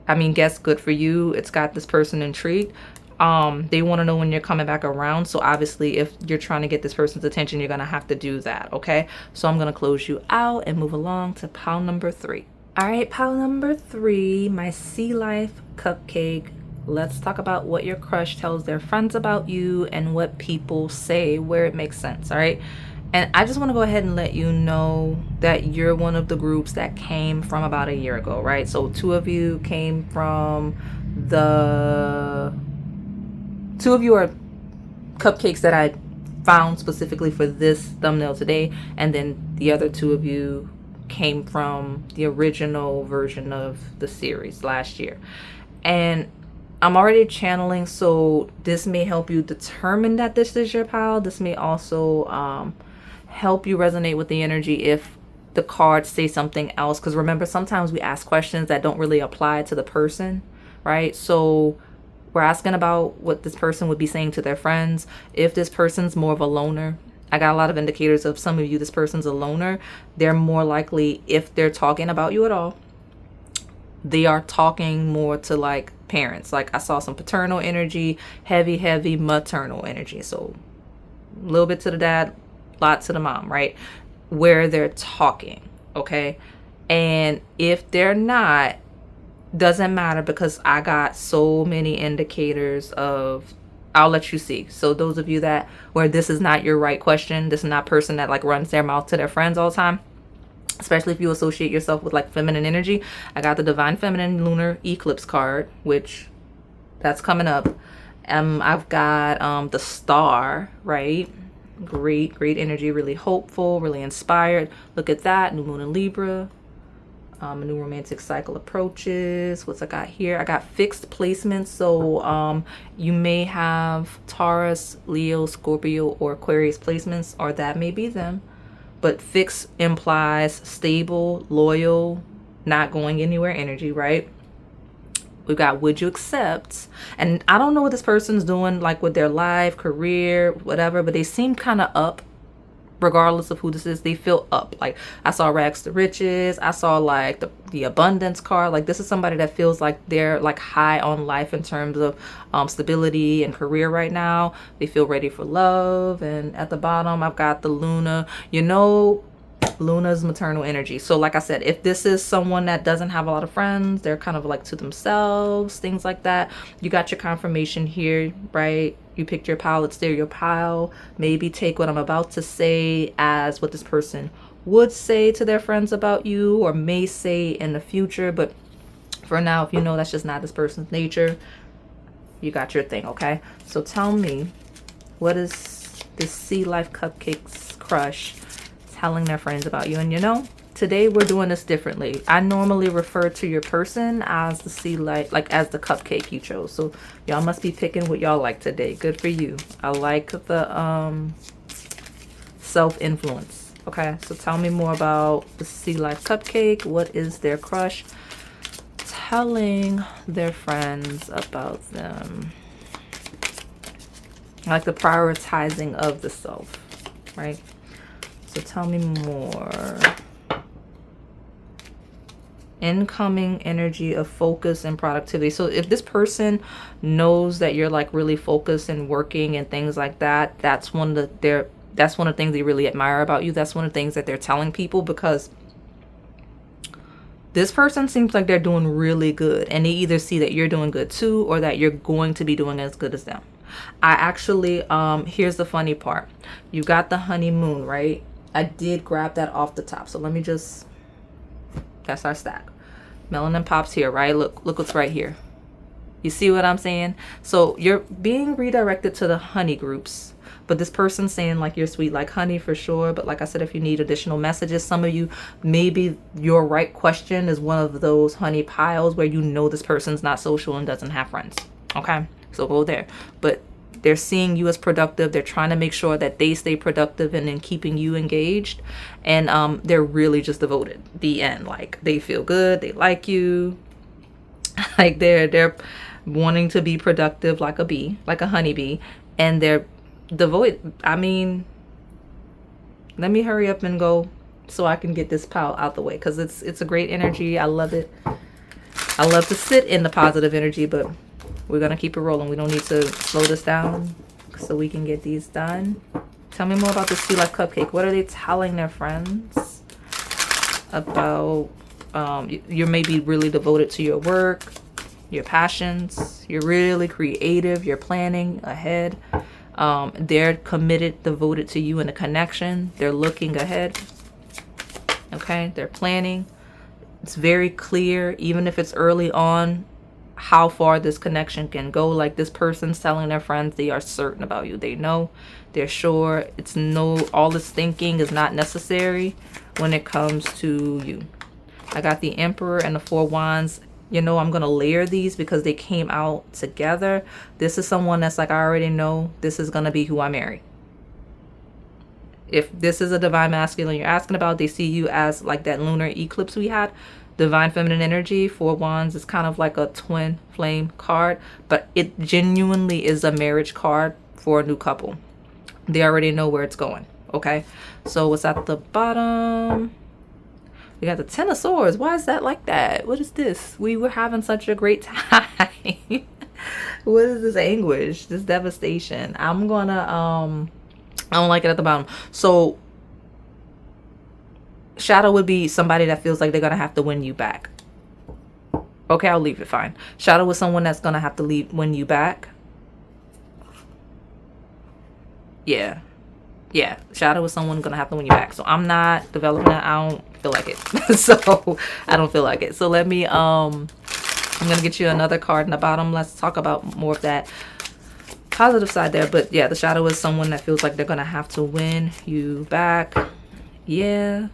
I mean, guess good for you. It's got this person intrigued. They want to know when you're coming back around. So obviously, if you're trying to get this person's attention, you're going to have to do that. Okay, so I'm going to close you out and move along to pile number 3. All right, pile number 3, my sea life cupcake. Let's talk about what your crush tells their friends about you and what people say where it makes sense. All right, and I just want to go ahead and let you know that you're one of the groups that came from about a year ago, right? So 2 of you came from the 2 of you are cupcakes that I found specifically for this thumbnail today, and then the other 2 of you came from the original version of the series last year. And I'm already channeling, so this may help you determine that this is your pile. This may also help you resonate with the energy if the cards say something else, because remember, sometimes we ask questions that don't really apply to the person, right? So we're asking about what this person would be saying to their friends. If this person's more of a loner, I got a lot of indicators of some of you, this person's a loner. They're more likely, if they're talking about you at all, they are talking more to like parents. Like I saw some paternal energy, heavy maternal energy. So a little bit to the dad, lot to the mom, right? Where they're talking, okay? And if they're not, doesn't matter, because I got so many indicators of, I'll let you see. So those of you that where this is not your right question, this is not person that like runs their mouth to their friends all the time, especially if you associate yourself with like feminine energy, I got the divine feminine lunar eclipse card, which that's coming up. I've got the star, right? Great energy, really hopeful, really inspired. Look at that, new moon in Libra. A new romantic cycle approaches. What's I got here? I got fixed placements. So you may have Taurus, Leo, Scorpio, or Aquarius placements, or that may be them. but fixed implies stable, loyal, not going anywhere energy, right? We've got would you accept? And I don't know what this person's doing, like with their life, career, whatever, but they seem kind of up. Regardless of who this is, they feel up. Like I saw rags to riches. I saw like the abundance card. Like this is somebody that feels like they're like high on life in terms of stability and career right now. They feel ready for love. And at the bottom, I've got the Luna. You know, Luna's maternal energy. So like I said, if this is someone that doesn't have a lot of friends, they're kind of like to themselves, things like that. You got your confirmation here, right? You picked your pile, it's there, your pile. Maybe take what I'm about to say as what this person would say to their friends about you or may say in the future. But for now, if you know that's just not this person's nature, you got your thing, okay? So tell me, what is this Sea Life Cupcake's crush telling their friends about you? And you know, today we're doing this differently. I normally refer to your person as the Sea Life, like as the cupcake you chose. So y'all must be picking what y'all like today. Good for you. I like the self-influence. Okay, so tell me more about the Sea Life Cupcake. What is their crush telling their friends about them? I like the prioritizing of the self, right? So tell me more. Incoming energy of focus and productivity. So if this person knows that you're like really focused and working and things like that, that's one of the things they really admire about you. That's one of the things that they're telling people, because this person seems like they're doing really good, and they either see that you're doing good too or that you're going to be doing as good as them. I actually here's the funny part. You got the honeymoon, right? I did grab that off the top, so let me just, that's our stack. Melanin pops here, right? Look what's right here. You see what I'm saying? So you're being redirected to the honey groups, but this person's saying like you're sweet like honey for sure. But like I said, if you need additional messages, some of you, maybe your right question is one of those honey piles where you know this person's not social and doesn't have friends. Okay, so go there. But they're seeing you as productive. They're trying to make sure that they stay productive and then keeping you engaged. And they're really just devoted. The end. Like they feel good. They like you. Like they're wanting to be productive like a bee, like a honeybee. And they're devoted. I mean, let me hurry up and go so I can get this pile out the way, because it's a great energy. I love it. I love to sit in the positive energy, but we're going to keep it rolling. We don't need to slow this down so we can get these done. Tell me more about the Sea Life Cupcake. What are they telling their friends about? You're maybe really devoted to your work, your passions. You're really creative. You're planning ahead. They're committed, devoted to you in a connection. They're looking ahead. Okay, they're planning. It's very clear, even if it's early on, how far this connection can go. Like this person's telling their friends they are certain about you. They know, they're sure. It's no, all this thinking is not necessary when it comes to you. I got the Emperor and the Four Wands. You know, I'm going to layer these because they came out together. This is someone that's like, I already know this is going to be who I marry. If this is a divine masculine you're asking about, they see you as like that lunar eclipse we had. Divine feminine energy. Four Wands is kind of like a twin flame card, but it genuinely is a marriage card for a new couple. They already know where it's going. Okay, so what's at the bottom? We got the Ten of Swords. Why is that like that? What is this? We were having such a great time. What is this anguish, this devastation? I'm gonna I don't like it at the bottom. So Shadow would be somebody that feels like they're gonna have to win you back. Okay, I'll leave it, fine. Shadow is someone that's gonna have to win you back. Yeah. Shadow is someone gonna have to win you back. So I'm not developing that. I don't feel like it. So I don't feel like it. So let me I'm gonna get you another card in the bottom. Let's talk about more of that positive side there. But yeah, the Shadow is someone that feels like they're gonna have to win you back. Yeah.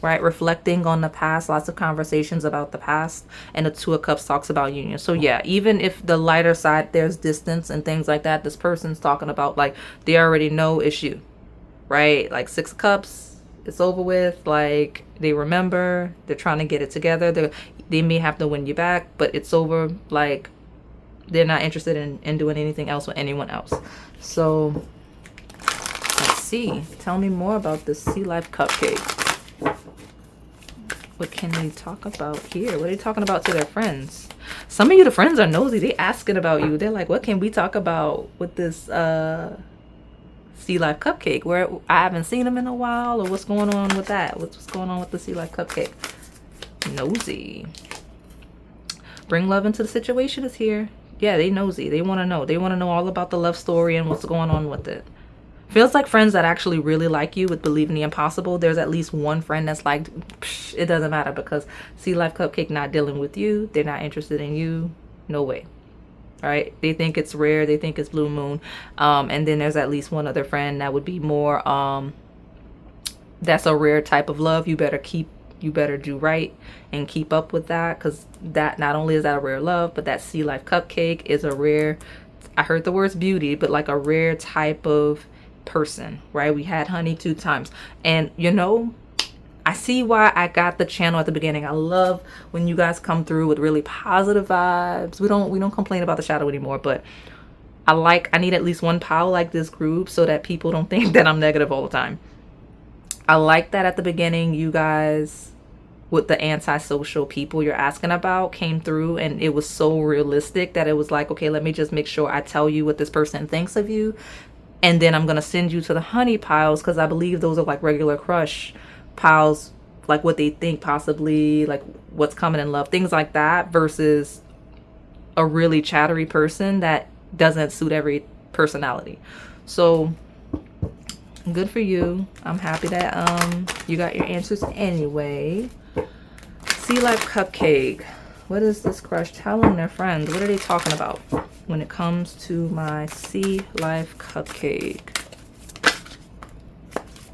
Right, reflecting on the past, lots of conversations about the past, and the Two of Cups talks about union. So yeah, even if the lighter side, there's distance and things like that, this person's talking about like they already know it's you, right? Like 6 of Cups, it's over with. Like they remember, they're trying to get it together. They may have to win you back, but it's over. Like they're not interested in doing anything else with anyone else. So let's see. Tell me more about this Sea Life Cupcake. What can they talk about here? What are they talking about to their friends? Some of you, the friends are nosy. They asking about you. They're like, what can we talk about with this Sea Life Cupcake? Where I haven't seen them in a while, or what's going on with that? What's going on with the Sea Life Cupcake? Nosy. Bring love into the situation is here. Yeah, they nosy. They want to know. They want to know all about the love story and what's going on with it. Feels like friends that actually really like you would believe in the impossible. There's at least one friend that's like, it doesn't matter, because Sea Life Cupcake not dealing with you. They're not interested in you. No way. All right. They think it's rare. They think it's blue moon. And then there's at least one other friend that would be more, that's a rare type of love. You better do right and keep up with that, because that not only is that a rare love, but that Sea Life Cupcake is a rare, I heard the words beauty, but like a rare type of person, right? We had honey 2 times, and you know, I see why I got the channel at the beginning. I love when you guys come through with really positive vibes. We don't complain about the shadow anymore, but I need at least one pal like this group so that people don't think that I'm negative all the time. I like that at the beginning, you guys with the antisocial people you're asking about came through, and it was so realistic that it was like, okay, let me just make sure I tell you what this person thinks of you, and then I'm gonna send you to the honey piles, because I believe those are like regular crush piles, like what they think possibly, like what's coming in love, things like that, versus a really chattery person that doesn't suit every personality. So good for you. I'm happy that you got your answers anyway. Sea Life Cupcake. What is this crush telling their friends? What are they talking about when it comes to my Sea Life Cupcake?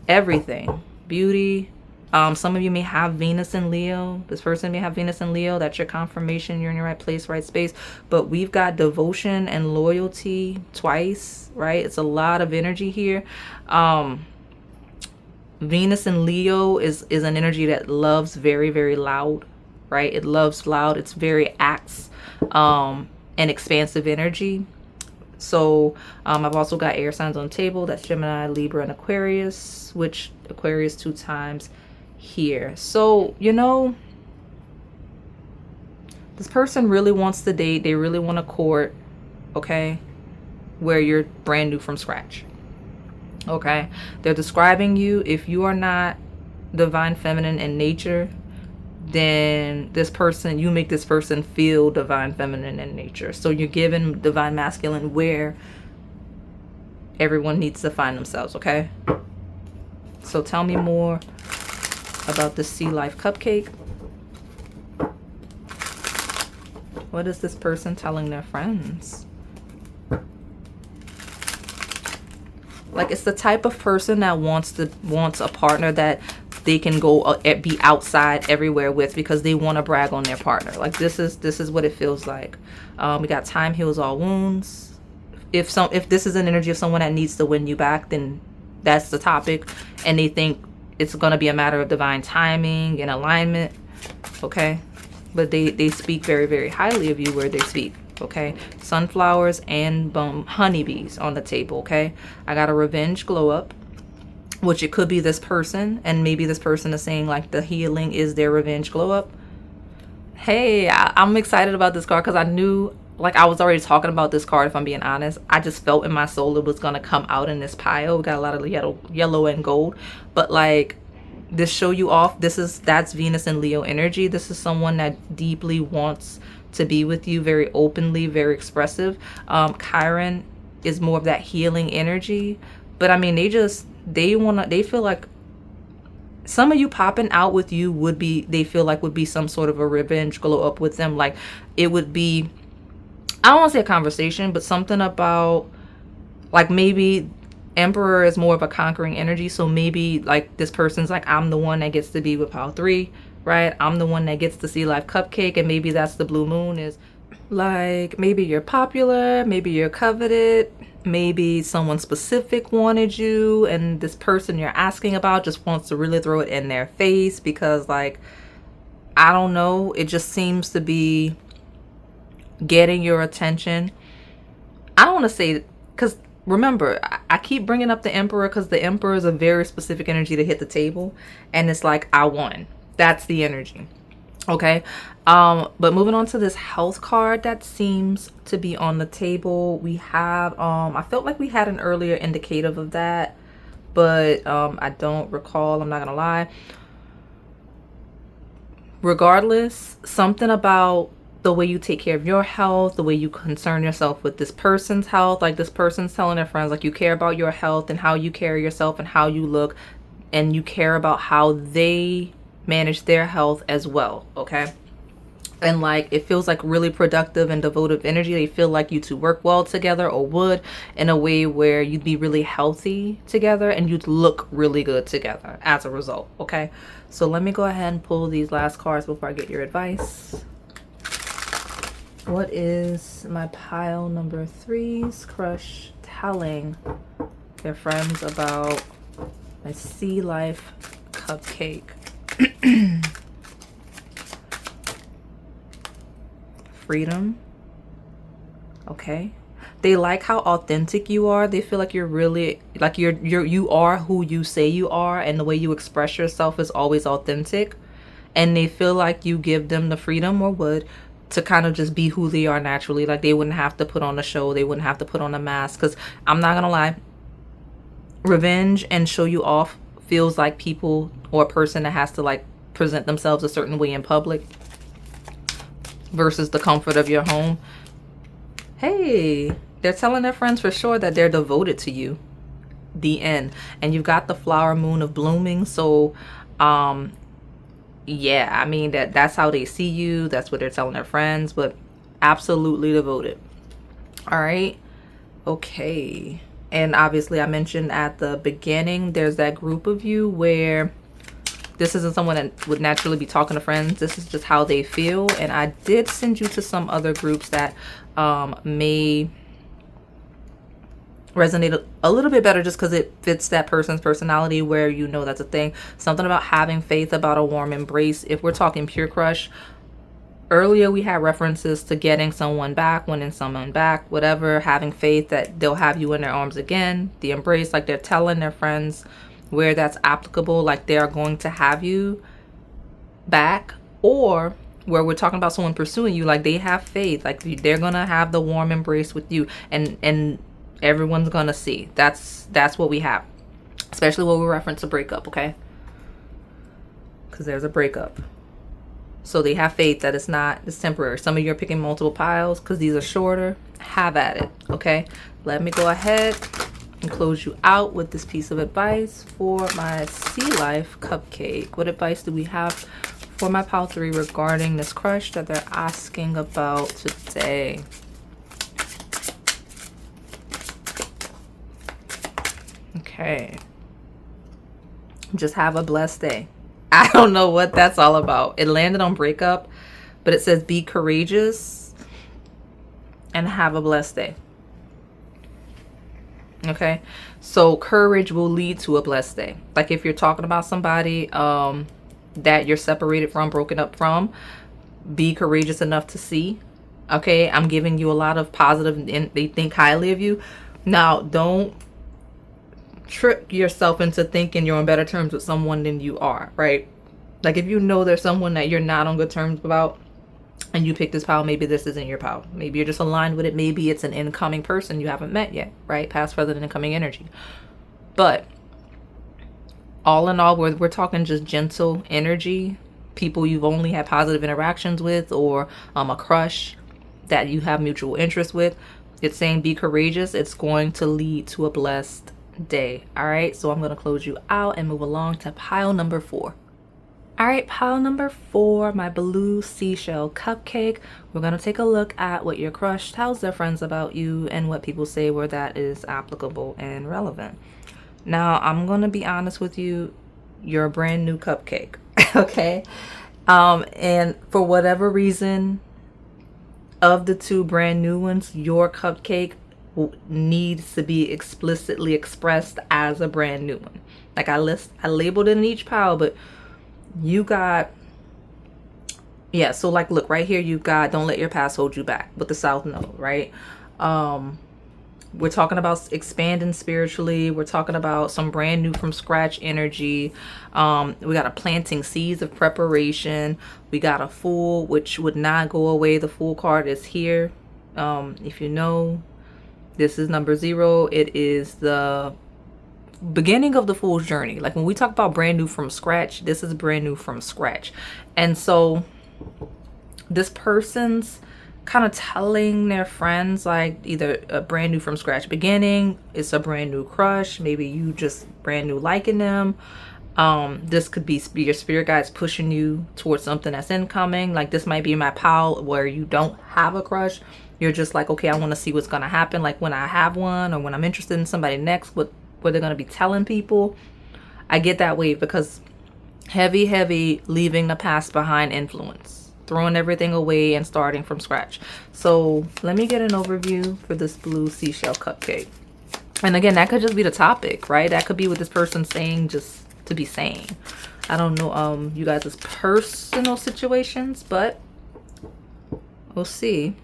Everything. Beauty. Some of you may have Venus and Leo. This person may have Venus and Leo. That's your confirmation. You're in your right place, right space. But we've got devotion and loyalty twice, right? It's a lot of energy here. Venus and Leo is an energy that loves very, very loud, right? It loves loud. It's very acts and expansive energy. So I've also got air signs on the table. That's Gemini, Libra, and Aquarius, which Aquarius 2 times here. So, you know, this person really wants to date. They really want to court, okay, where you're brand new from scratch. Okay, they're describing you. If you are not divine feminine in nature, then this person, you make this person feel divine feminine in nature. So you're given divine masculine where everyone needs to find themselves. Okay, so tell me more about the Sea Life Cupcake. What is this person telling their friends? Like, it's the type of person that wants a partner that they can go be outside everywhere with, because they want to brag on their partner. Like, this is what it feels like. We got time heals all wounds. If this is an energy of someone that needs to win you back, then that's the topic, and they think it's going to be a matter of divine timing and alignment. Okay, but they speak very, very highly of you where they speak. Okay, sunflowers and honeybees on the table. Okay, I got a revenge glow up, which it could be this person, and maybe this person is saying like the healing is their revenge glow up. Hey, I'm excited about this card because I knew, like, I was already talking about this card. If I'm being honest, I just felt in my soul it was gonna come out in this pile. We got a lot of yellow and gold, but like, this show you off. That's Venus and Leo energy. This is someone that deeply wants to be with you, very openly, very expressive. Chiron is more of that healing energy, but I mean, they feel like some of you popping out with you they feel like would be some sort of a revenge glow up with them. Like, it would be, I don't want to say a conversation, but something about, like, maybe Emperor is more of a conquering energy. So maybe like this person's like, I'm the one that gets to be with pile 3, right? I'm the one that gets to see Life Cupcake, and maybe that's the blue moon. Is like, maybe you're popular, maybe you're coveted, maybe someone specific wanted you, and this person you're asking about just wants to really throw it in their face because, like, I don't know, it just seems to be getting your attention. I don't want to say, because remember, I keep bringing up the Emperor because the Emperor is a very specific energy to hit the table, and it's like, I won. That's the energy. Okay. But moving on to this health card that seems to be on the table, we have I felt like we had an earlier indicative of that, but I don't recall, I'm not gonna lie. Regardless, something about the way you take care of your health, the way you concern yourself with this person's health, like this person's telling their friends, like, you care about your health and how you carry yourself and how you look, and you care about how they manage their health as well. Okay. And like, it feels like really productive and devotive energy. They feel like you two work well together, or would, in a way where you'd be really healthy together and you'd look really good together as a result. Okay. So let me go ahead and pull these last cards before I get your advice. What is my pile number 3's crush telling their friends about my sea life cupcake? Freedom. Okay. They like how authentic you are. They feel like you're really, like, you are who you say you are, and the way you express yourself is always authentic. And they feel like you give them the freedom, or would, to kind of just be who they are naturally. Like, they wouldn't have to put on a show. They wouldn't have to put on a mask. Because I'm not gonna lie, revenge and show you off feels like people, or a person that has to like present themselves a certain way in public versus the comfort of your home. Hey, they're telling their friends for sure that they're devoted to you. The end. And you've got the flower moon of blooming. So yeah, I mean, that's how they see you. That's what they're telling their friends, but absolutely devoted. All right. Okay. And obviously I mentioned at the beginning, there's that group of you where this isn't someone that would naturally be talking to friends. This is just how they feel. And I did send you to some other groups that may resonate a little bit better, just because it fits that person's personality, where you know that's a thing. Something about having faith, about a warm embrace. If we're talking pure crush, earlier we had references to getting someone back, winning someone back, whatever, having faith that they'll have you in their arms again. The embrace, like they're telling their friends where that's applicable, like they are going to have you back. Or where we're talking about someone pursuing you, like they have faith, like they're gonna have the warm embrace with you, and everyone's gonna see. That's what we have, especially when we reference a breakup. Okay, because there's a breakup. So they have faith that it's temporary. Some of you are picking multiple piles because these are shorter. Have at it. Okay, let me go ahead and close you out with this piece of advice for my sea life cupcake. What advice do we have for my pile 3 regarding this crush that they're asking about today? Okay, just have a blessed day. I don't know what that's all about. It landed on breakup, but it says be courageous and have a blessed day. Okay, so courage will lead to a blessed day. Like if you're talking about somebody that you're separated from, broken up from, be courageous enough to see. Okay, I'm giving you a lot of positive, and they think highly of you. Now, don't trick yourself into thinking you're on better terms with someone than you are, right? Like if you know there's someone that you're not on good terms about and you pick this pile, maybe this isn't your pile. Maybe you're just aligned with it. Maybe it's an incoming person you haven't met yet, right? Past, present, incoming energy. But all in all, we're talking just gentle energy, people you've only had positive interactions with, or a crush that you have mutual interest with. It's saying be courageous. It's going to lead to a blessed day. All right, so I'm going to close you out and move along to pile number 4. All right, pile number 4, my blue seashell cupcake. We're going to take a look at what your crush tells their friends about you and what people say where that is applicable and relevant. Now, I'm going to be honest with you. You're a brand new cupcake. Okay, and for whatever reason, of the 2 brand new ones, your cupcake needs to be explicitly expressed as a brand new one. Like I labeled it in each pile, but you got, yeah, so like look right here, you've got don't let your past hold you back with the South Node, right? We're talking about expanding spiritually. We're talking about some brand new from scratch energy. We got a planting seeds of preparation. We got a Fool, which would not go away. The Fool card is here. If you know, this is number 0. It is the beginning of the Fool's journey. Like when we talk about brand new from scratch, this is brand new from scratch. And so this person's kind of telling their friends like either a brand new from scratch beginning, it's a brand new crush, maybe you just brand new liking them. This could be your spirit guides pushing you towards something that's incoming. Like this might be my pal where you don't have a crush, you're just like, okay, I want to see what's gonna happen, like when I have one or when I'm interested in somebody next, what they're gonna be telling people. I get that wave because heavy leaving the past behind influence, throwing everything away and starting from scratch. So let me get an overview for this blue seashell cupcake. And again, that could just be the topic, right? That could be what this person's saying just to be saying. I don't know you guys' personal situations, but we'll see.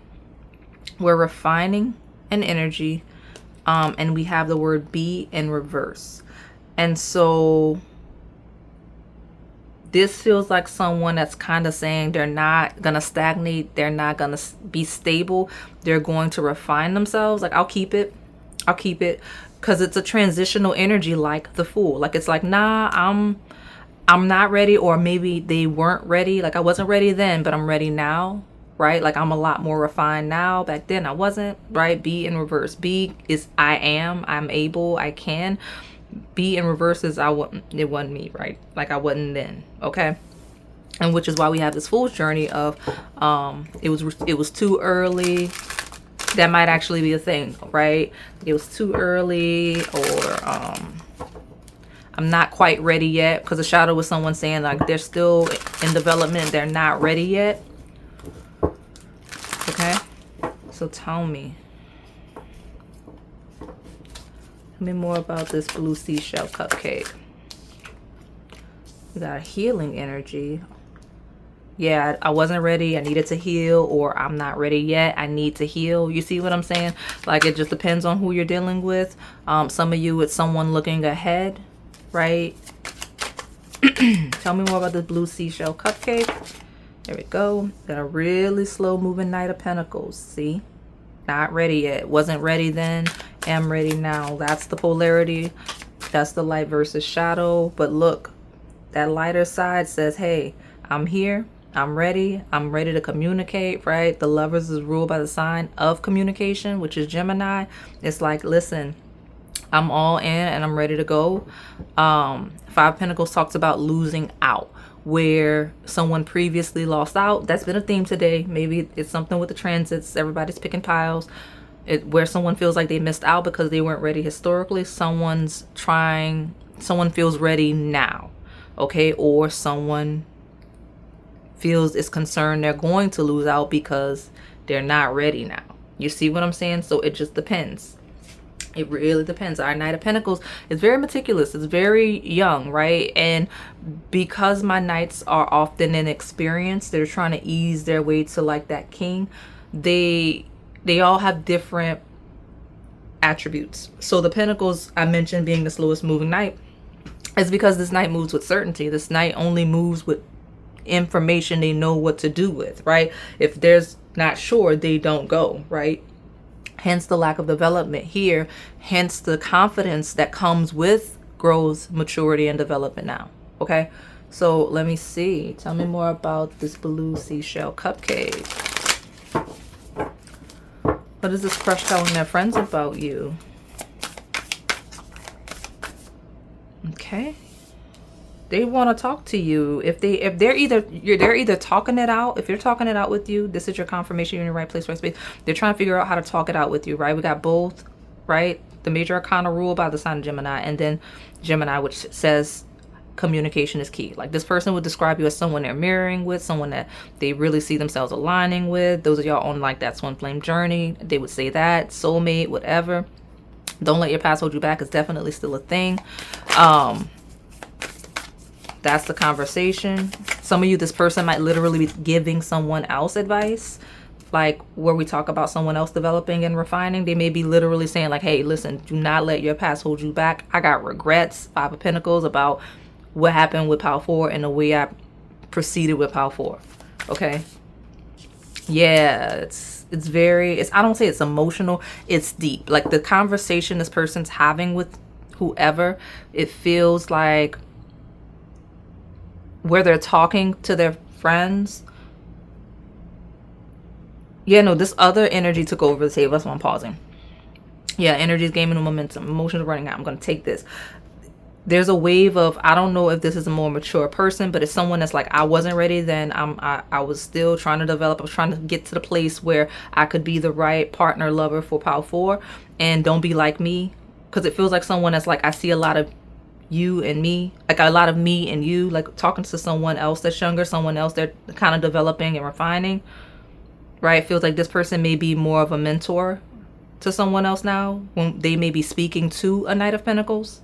We're refining an energy, and we have the word be in reverse. And so this feels like someone that's kind of saying they're not gonna stagnate, they're not gonna be stable, they're going to refine themselves. Like I'll keep it because it's a transitional energy, like the Fool. Like it's like, nah, I'm not ready, or maybe they weren't ready. Like I wasn't ready then, but I'm ready now, right? Like I'm a lot more refined now. Back then I wasn't, right? Be in reverse. Be is I am, I'm able, I can. Be in reverse is it wasn't me, right? Like I wasn't then, okay? And which is why we have this Fool's journey of it was too early. That might actually be a thing, right? It was too early, or I'm not quite ready yet, because the shadow was someone saying like they're still in development, they're not ready yet. Okay, so tell me more about this blue seashell cupcake. We got a healing energy. Yeah, I wasn't ready, I needed to heal, or I'm not ready yet, I need to heal. You see what I'm saying? Like it just depends on who you're dealing with. Some of you, it's someone looking ahead, right? Tell me more about this blue seashell cupcake. There we go. Got a really slow moving Knight of Pentacles. See? Not ready yet. Wasn't ready then. Am ready now. That's the polarity. That's the light versus shadow. But look, that lighter side says, hey, I'm here. I'm ready. I'm ready to communicate, right? The Lovers is ruled by the sign of communication, which is Gemini. It's like, listen, I'm all in and I'm ready to go. Five of Pentacles talks about losing out, where someone previously lost out. That's been a theme today. Maybe it's something with the transits. Everybody's picking piles. Where someone feels like they missed out because they weren't ready historically. Someone feels ready now, okay? Or someone feels is concerned they're going to lose out because they're not ready now. You see what I'm saying? So it just depends. It really depends. Our Knight of Pentacles is very meticulous. It's very young, right? And because my Knights are often inexperienced, they're trying to ease their way to like that King. They all have different attributes. So the Pentacles I mentioned being the slowest moving Knight is because this Knight moves with certainty. This Knight only moves with information they know what to do with, right? If there's not sure, they don't go, right? Hence the lack of development here. Hence the confidence that comes with growth, maturity, and development now. Okay, so let me see. Tell me more about this blue seashell cupcake. What is this crush telling their friends about you? Okay. They want to talk to you. If they're either talking it out. If you're talking it out with you, this is your confirmation. You're in the right place, right space. They're trying to figure out how to talk it out with you, right? We got both, right? The major arcana ruled by the sign of Gemini, and then Gemini, which says communication is key. Like, this person would describe you as someone they're mirroring with, someone that they really see themselves aligning with. Those of y'all on like that twin flame journey, they would say that. Soulmate, whatever. Don't let your past hold you back is definitely still a thing. That's the conversation. Some of you, this person might literally be giving someone else advice. Like, where we talk about someone else developing and refining, they may be literally saying like, hey, listen, do not let your past hold you back. I got regrets, Five of Pentacles, about what happened with Pile 4 and the way I proceeded with Pile 4. Okay. Yeah, it's very, I don't say it's emotional, it's deep. Like, the conversation this person's having with whoever, it feels like where they're talking to their friends. Yeah, no, this other energy took over the table. That's why I'm pausing. Yeah, energy is gaining momentum. Emotions are running out. I'm going to take this. There's a wave of, I don't know if this is a more mature person, but it's someone that's like, I wasn't ready then. I was still trying to develop. I was trying to get to the place where I could be the right partner, lover for Pile 4. And don't be like me. Because it feels like someone that's like, I see a lot of you and me, like a lot of me and you, like talking to someone else that's younger, someone else they're kind of developing and refining, right? It feels like this person may be more of a mentor to someone else now, when they may be speaking to a Knight of Pentacles,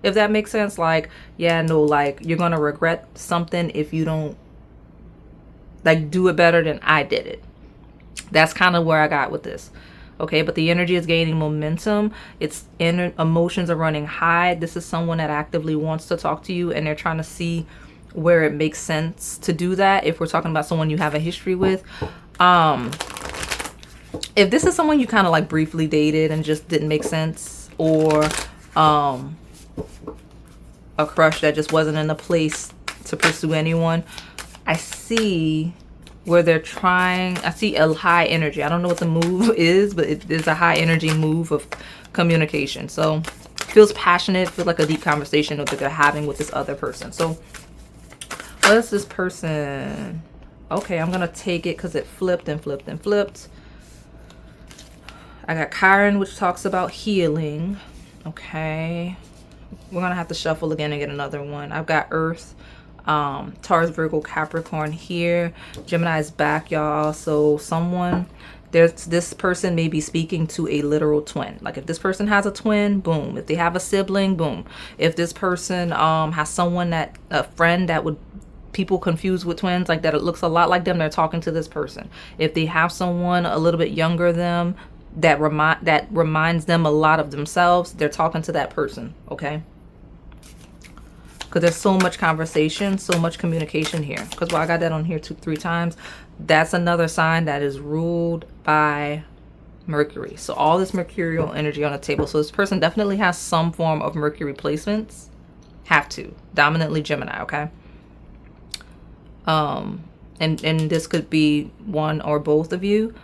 if that makes sense. Like, yeah, no, like, you're gonna regret something if you don't like do it better than I did it. That's kind of where I got with this. Okay, but the energy is gaining momentum. It's inner emotions are running high. This is someone that actively wants to talk to you, and they're trying to see where it makes sense to do that. If we're talking about someone you have a history with, if this is someone you kind of like briefly dated and just didn't make sense, or a crush that just wasn't in a place to pursue anyone, I see where they're trying, I see a high energy. I don't know what the move is, but it is a high energy move of communication. So it feels passionate, feels like a deep conversation that they're having with this other person. So what is this person? Okay, I'm gonna take it because it flipped and flipped and flipped. I got Chiron, which talks about healing. Okay, we're gonna have to shuffle again and get another one. I've got Earth, Taurus, Virgo, Capricorn here. Gemini is back, y'all. So someone, this person may be speaking to a literal twin. Like, if this person has a twin, boom. If they have a sibling, boom. If this person has someone that, a friend that would people confuse with twins, like that it looks a lot like them, they're talking to this person. If they have someone a little bit younger than them that reminds them a lot of themselves, they're talking to that person. Okay, because there's so much conversation, so much communication here. Because, well, I got that on here 2-3 times. That's another sign that is ruled by Mercury. So all this mercurial energy on the table. So this person definitely has some form of Mercury placements. Have to. Dominantly Gemini, okay? And this could be one or both of you.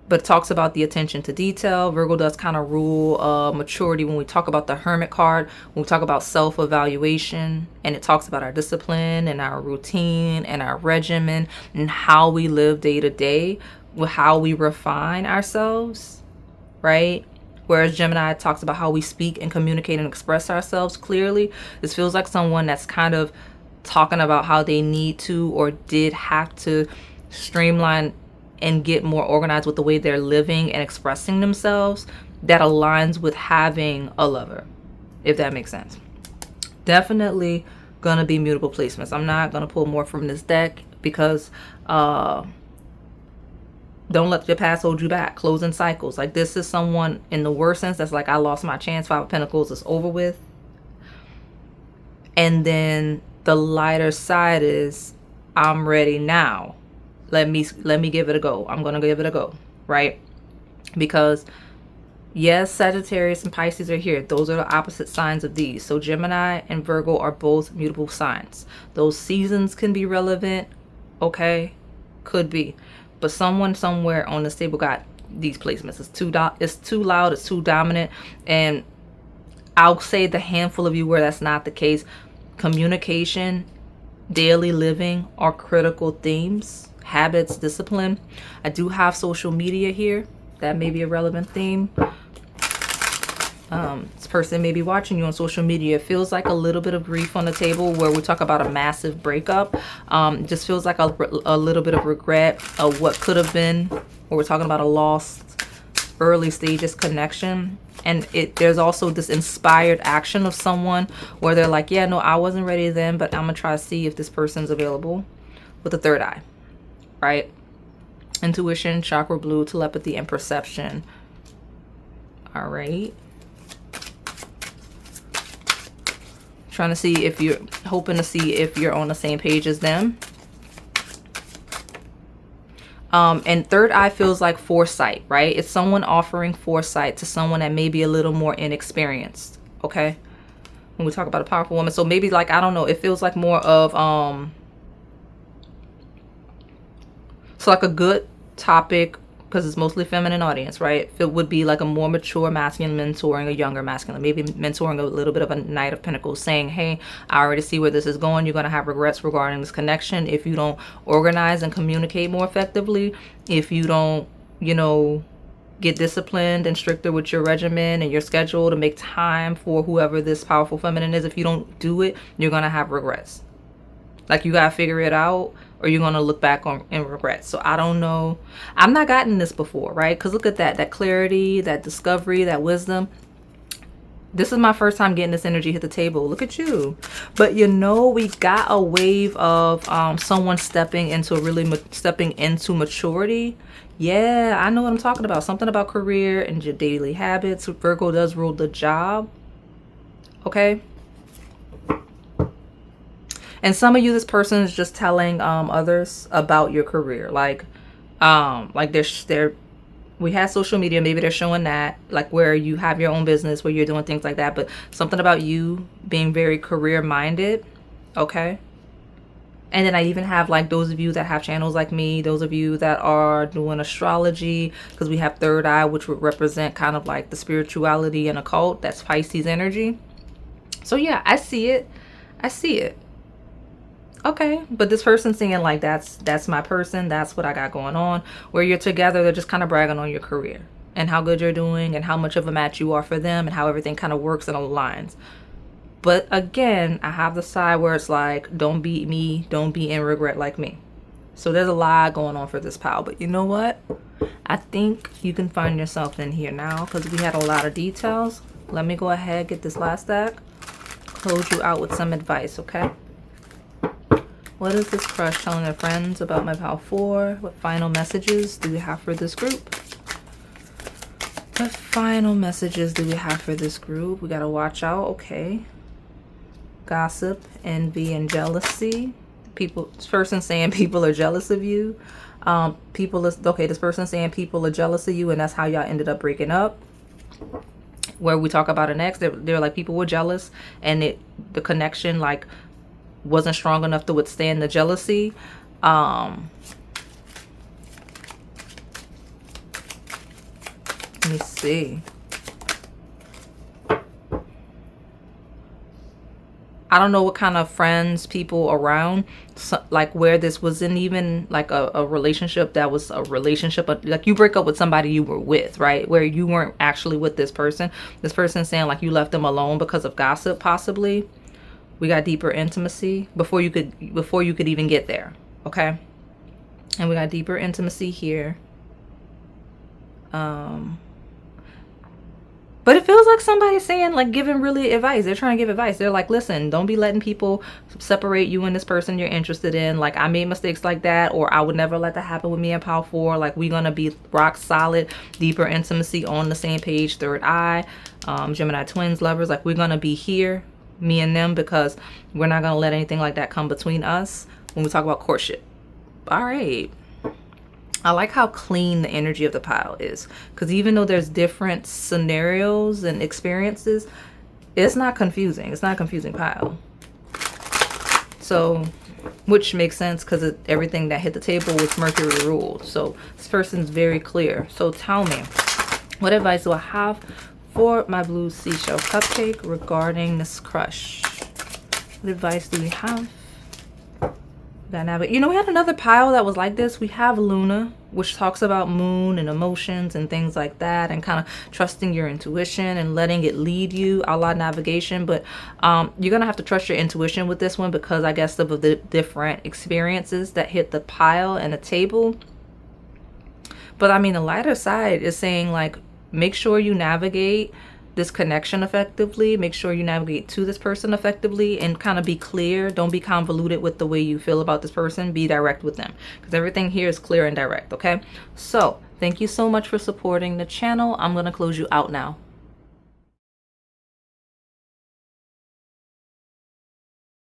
But it talks about the attention to detail. Virgo does kind of rule maturity when we talk about the Hermit card, when we talk about self-evaluation, and it talks about our discipline and our routine and our regimen and how we live day to day, with how we refine ourselves, right? Whereas Gemini talks about how we speak and communicate and express ourselves clearly. This feels like someone that's kind of talking about how they need to or did have to streamline and get more organized with the way they're living and expressing themselves, that aligns with having a lover, if that makes sense. Definitely gonna be mutable placements. I'm not gonna pull more from this deck because don't let your past hold you back. Closing cycles. Like, this is someone in the worst sense that's like, I lost my chance, Five of Pentacles is over with. And then the lighter side is, I'm ready now. Let me give it a go. I'm gonna give it a go, right? Because yes, Sagittarius and Pisces are here. Those are the opposite signs of these. So Gemini and Virgo are both mutable signs. Those seasons can be relevant, okay? Could be. But someone somewhere on this table got these placements. It's too loud, it's too dominant. And I'll say the handful of you where that's not the case. Communication, daily living are critical themes. Habits, discipline. I do have social media here. That may be a relevant theme. This person may be watching you on social media. It feels like a little bit of grief on the table where we talk about a massive breakup. Just feels like a little bit of regret of what could have been, or we're talking about a lost early stages connection. And there's also this inspired action of someone where they're like, yeah, no, I wasn't ready then, but I'm gonna try to see if this person's available, with the third eye, right? Intuition, chakra blue, telepathy, and perception. All right. Trying to see if you're hoping to see if you're on the same page as them. And third eye feels like foresight, right? It's someone offering foresight to someone that may be a little more inexperienced, okay? When we talk about a powerful woman. So maybe like, I don't know, it feels like more of, so like a good topic, because it's mostly feminine audience, right? It would be like a more mature masculine mentoring a younger masculine, maybe mentoring a little bit of a Knight of Pentacles, saying, hey, I already see where this is going. You're going to have regrets regarding this connection if you don't organize and communicate more effectively, if you don't, you know, get disciplined and stricter with your regimen and your schedule to make time for whoever this powerful feminine is. If you don't do it, you're going to have regrets. Like, you got to figure it out, or you're going to look back on and regret. So I don't know. I've not gotten this before, right? Because look at that clarity, that discovery, that wisdom. This is my first time getting this energy hit the table. Look at you. But you know, we got a wave of someone stepping into maturity. Yeah, I know what I'm talking about. Something about career and your daily habits. Virgo does rule the job. Okay. And some of you, this person is just telling others about your career. Like they're we had social media, maybe they're showing that, like where you have your own business, where you're doing things like that, but something about you being very career minded. Okay. And then I even have like those of you that have channels like me, those of you that are doing astrology, because we have third eye, which would represent kind of like the spirituality and occult. That's Pisces energy. So yeah, I see it. I see it. Okay, but this person's saying like that's my person, that's what I got going on. Where you're together, they're just kind of bragging on your career and how good you're doing and how much of a match you are for them and how everything kind of works and aligns. But again, I have the side where it's like, don't be me, don't be in regret like me. So there's a lot going on for this pal. But you know what? I think you can find yourself in here now, because we had a lot of details. Let me go ahead, get this last deck, close you out with some advice, okay? What is this crush telling their friends about my pal 4? What final messages do we have for this group? What final messages do we have for this group? We got to watch out. Okay. Gossip, envy, and jealousy. This person saying people are jealous of you. This person saying people are jealous of you, and that's how y'all ended up breaking up. Where we talk about an ex, they're like, people were jealous, and the connection like wasn't strong enough to withstand the jealousy. Let me see. I don't know what kind of friends, people around, so, like where this wasn't even like a relationship that was a relationship, but like you break up with somebody you were with, right? Where you weren't actually with this person. This person saying like you left them alone because of gossip, possibly. We got deeper intimacy before you could even get there. Okay. And we got deeper intimacy here. But it feels like somebody's saying, like, giving really advice. They're trying to give advice. They're like, listen, don't be letting people separate you and this person you're interested in. Like, I made mistakes like that, or I would never let that happen with me and Pal 4. Like, we're going to be rock solid, deeper intimacy, on the same page, third eye, Gemini twins, lovers. Like, we're going to be here, me and them, because we're not going to let anything like that come between us when we talk about courtship. All right. I like how clean the energy of the pile is, because even though there's different scenarios and experiences, it's not confusing. It's not a confusing pile. So, which makes sense because everything that hit the table was Mercury ruled. So this person's very clear. So tell me, what advice do I have for my blue seashell cupcake regarding this crush? What advice do we have? dynamic. You know, we had another pile that was like this. We have Luna, which talks about moon and emotions and things like that, and kind of trusting your intuition and letting it lead you, a la navigation. But you're gonna have to trust your intuition with this one, because I guess of the different experiences that hit the pile and the table. But I mean, the lighter side is saying, like, make sure you navigate this connection effectively. Make sure you navigate to this person effectively, and kind of be clear. Don't be convoluted with the way you feel about this person. Be direct with them, because everything here is clear and direct. Okay, so thank you so much for supporting the channel. I'm gonna close you out now.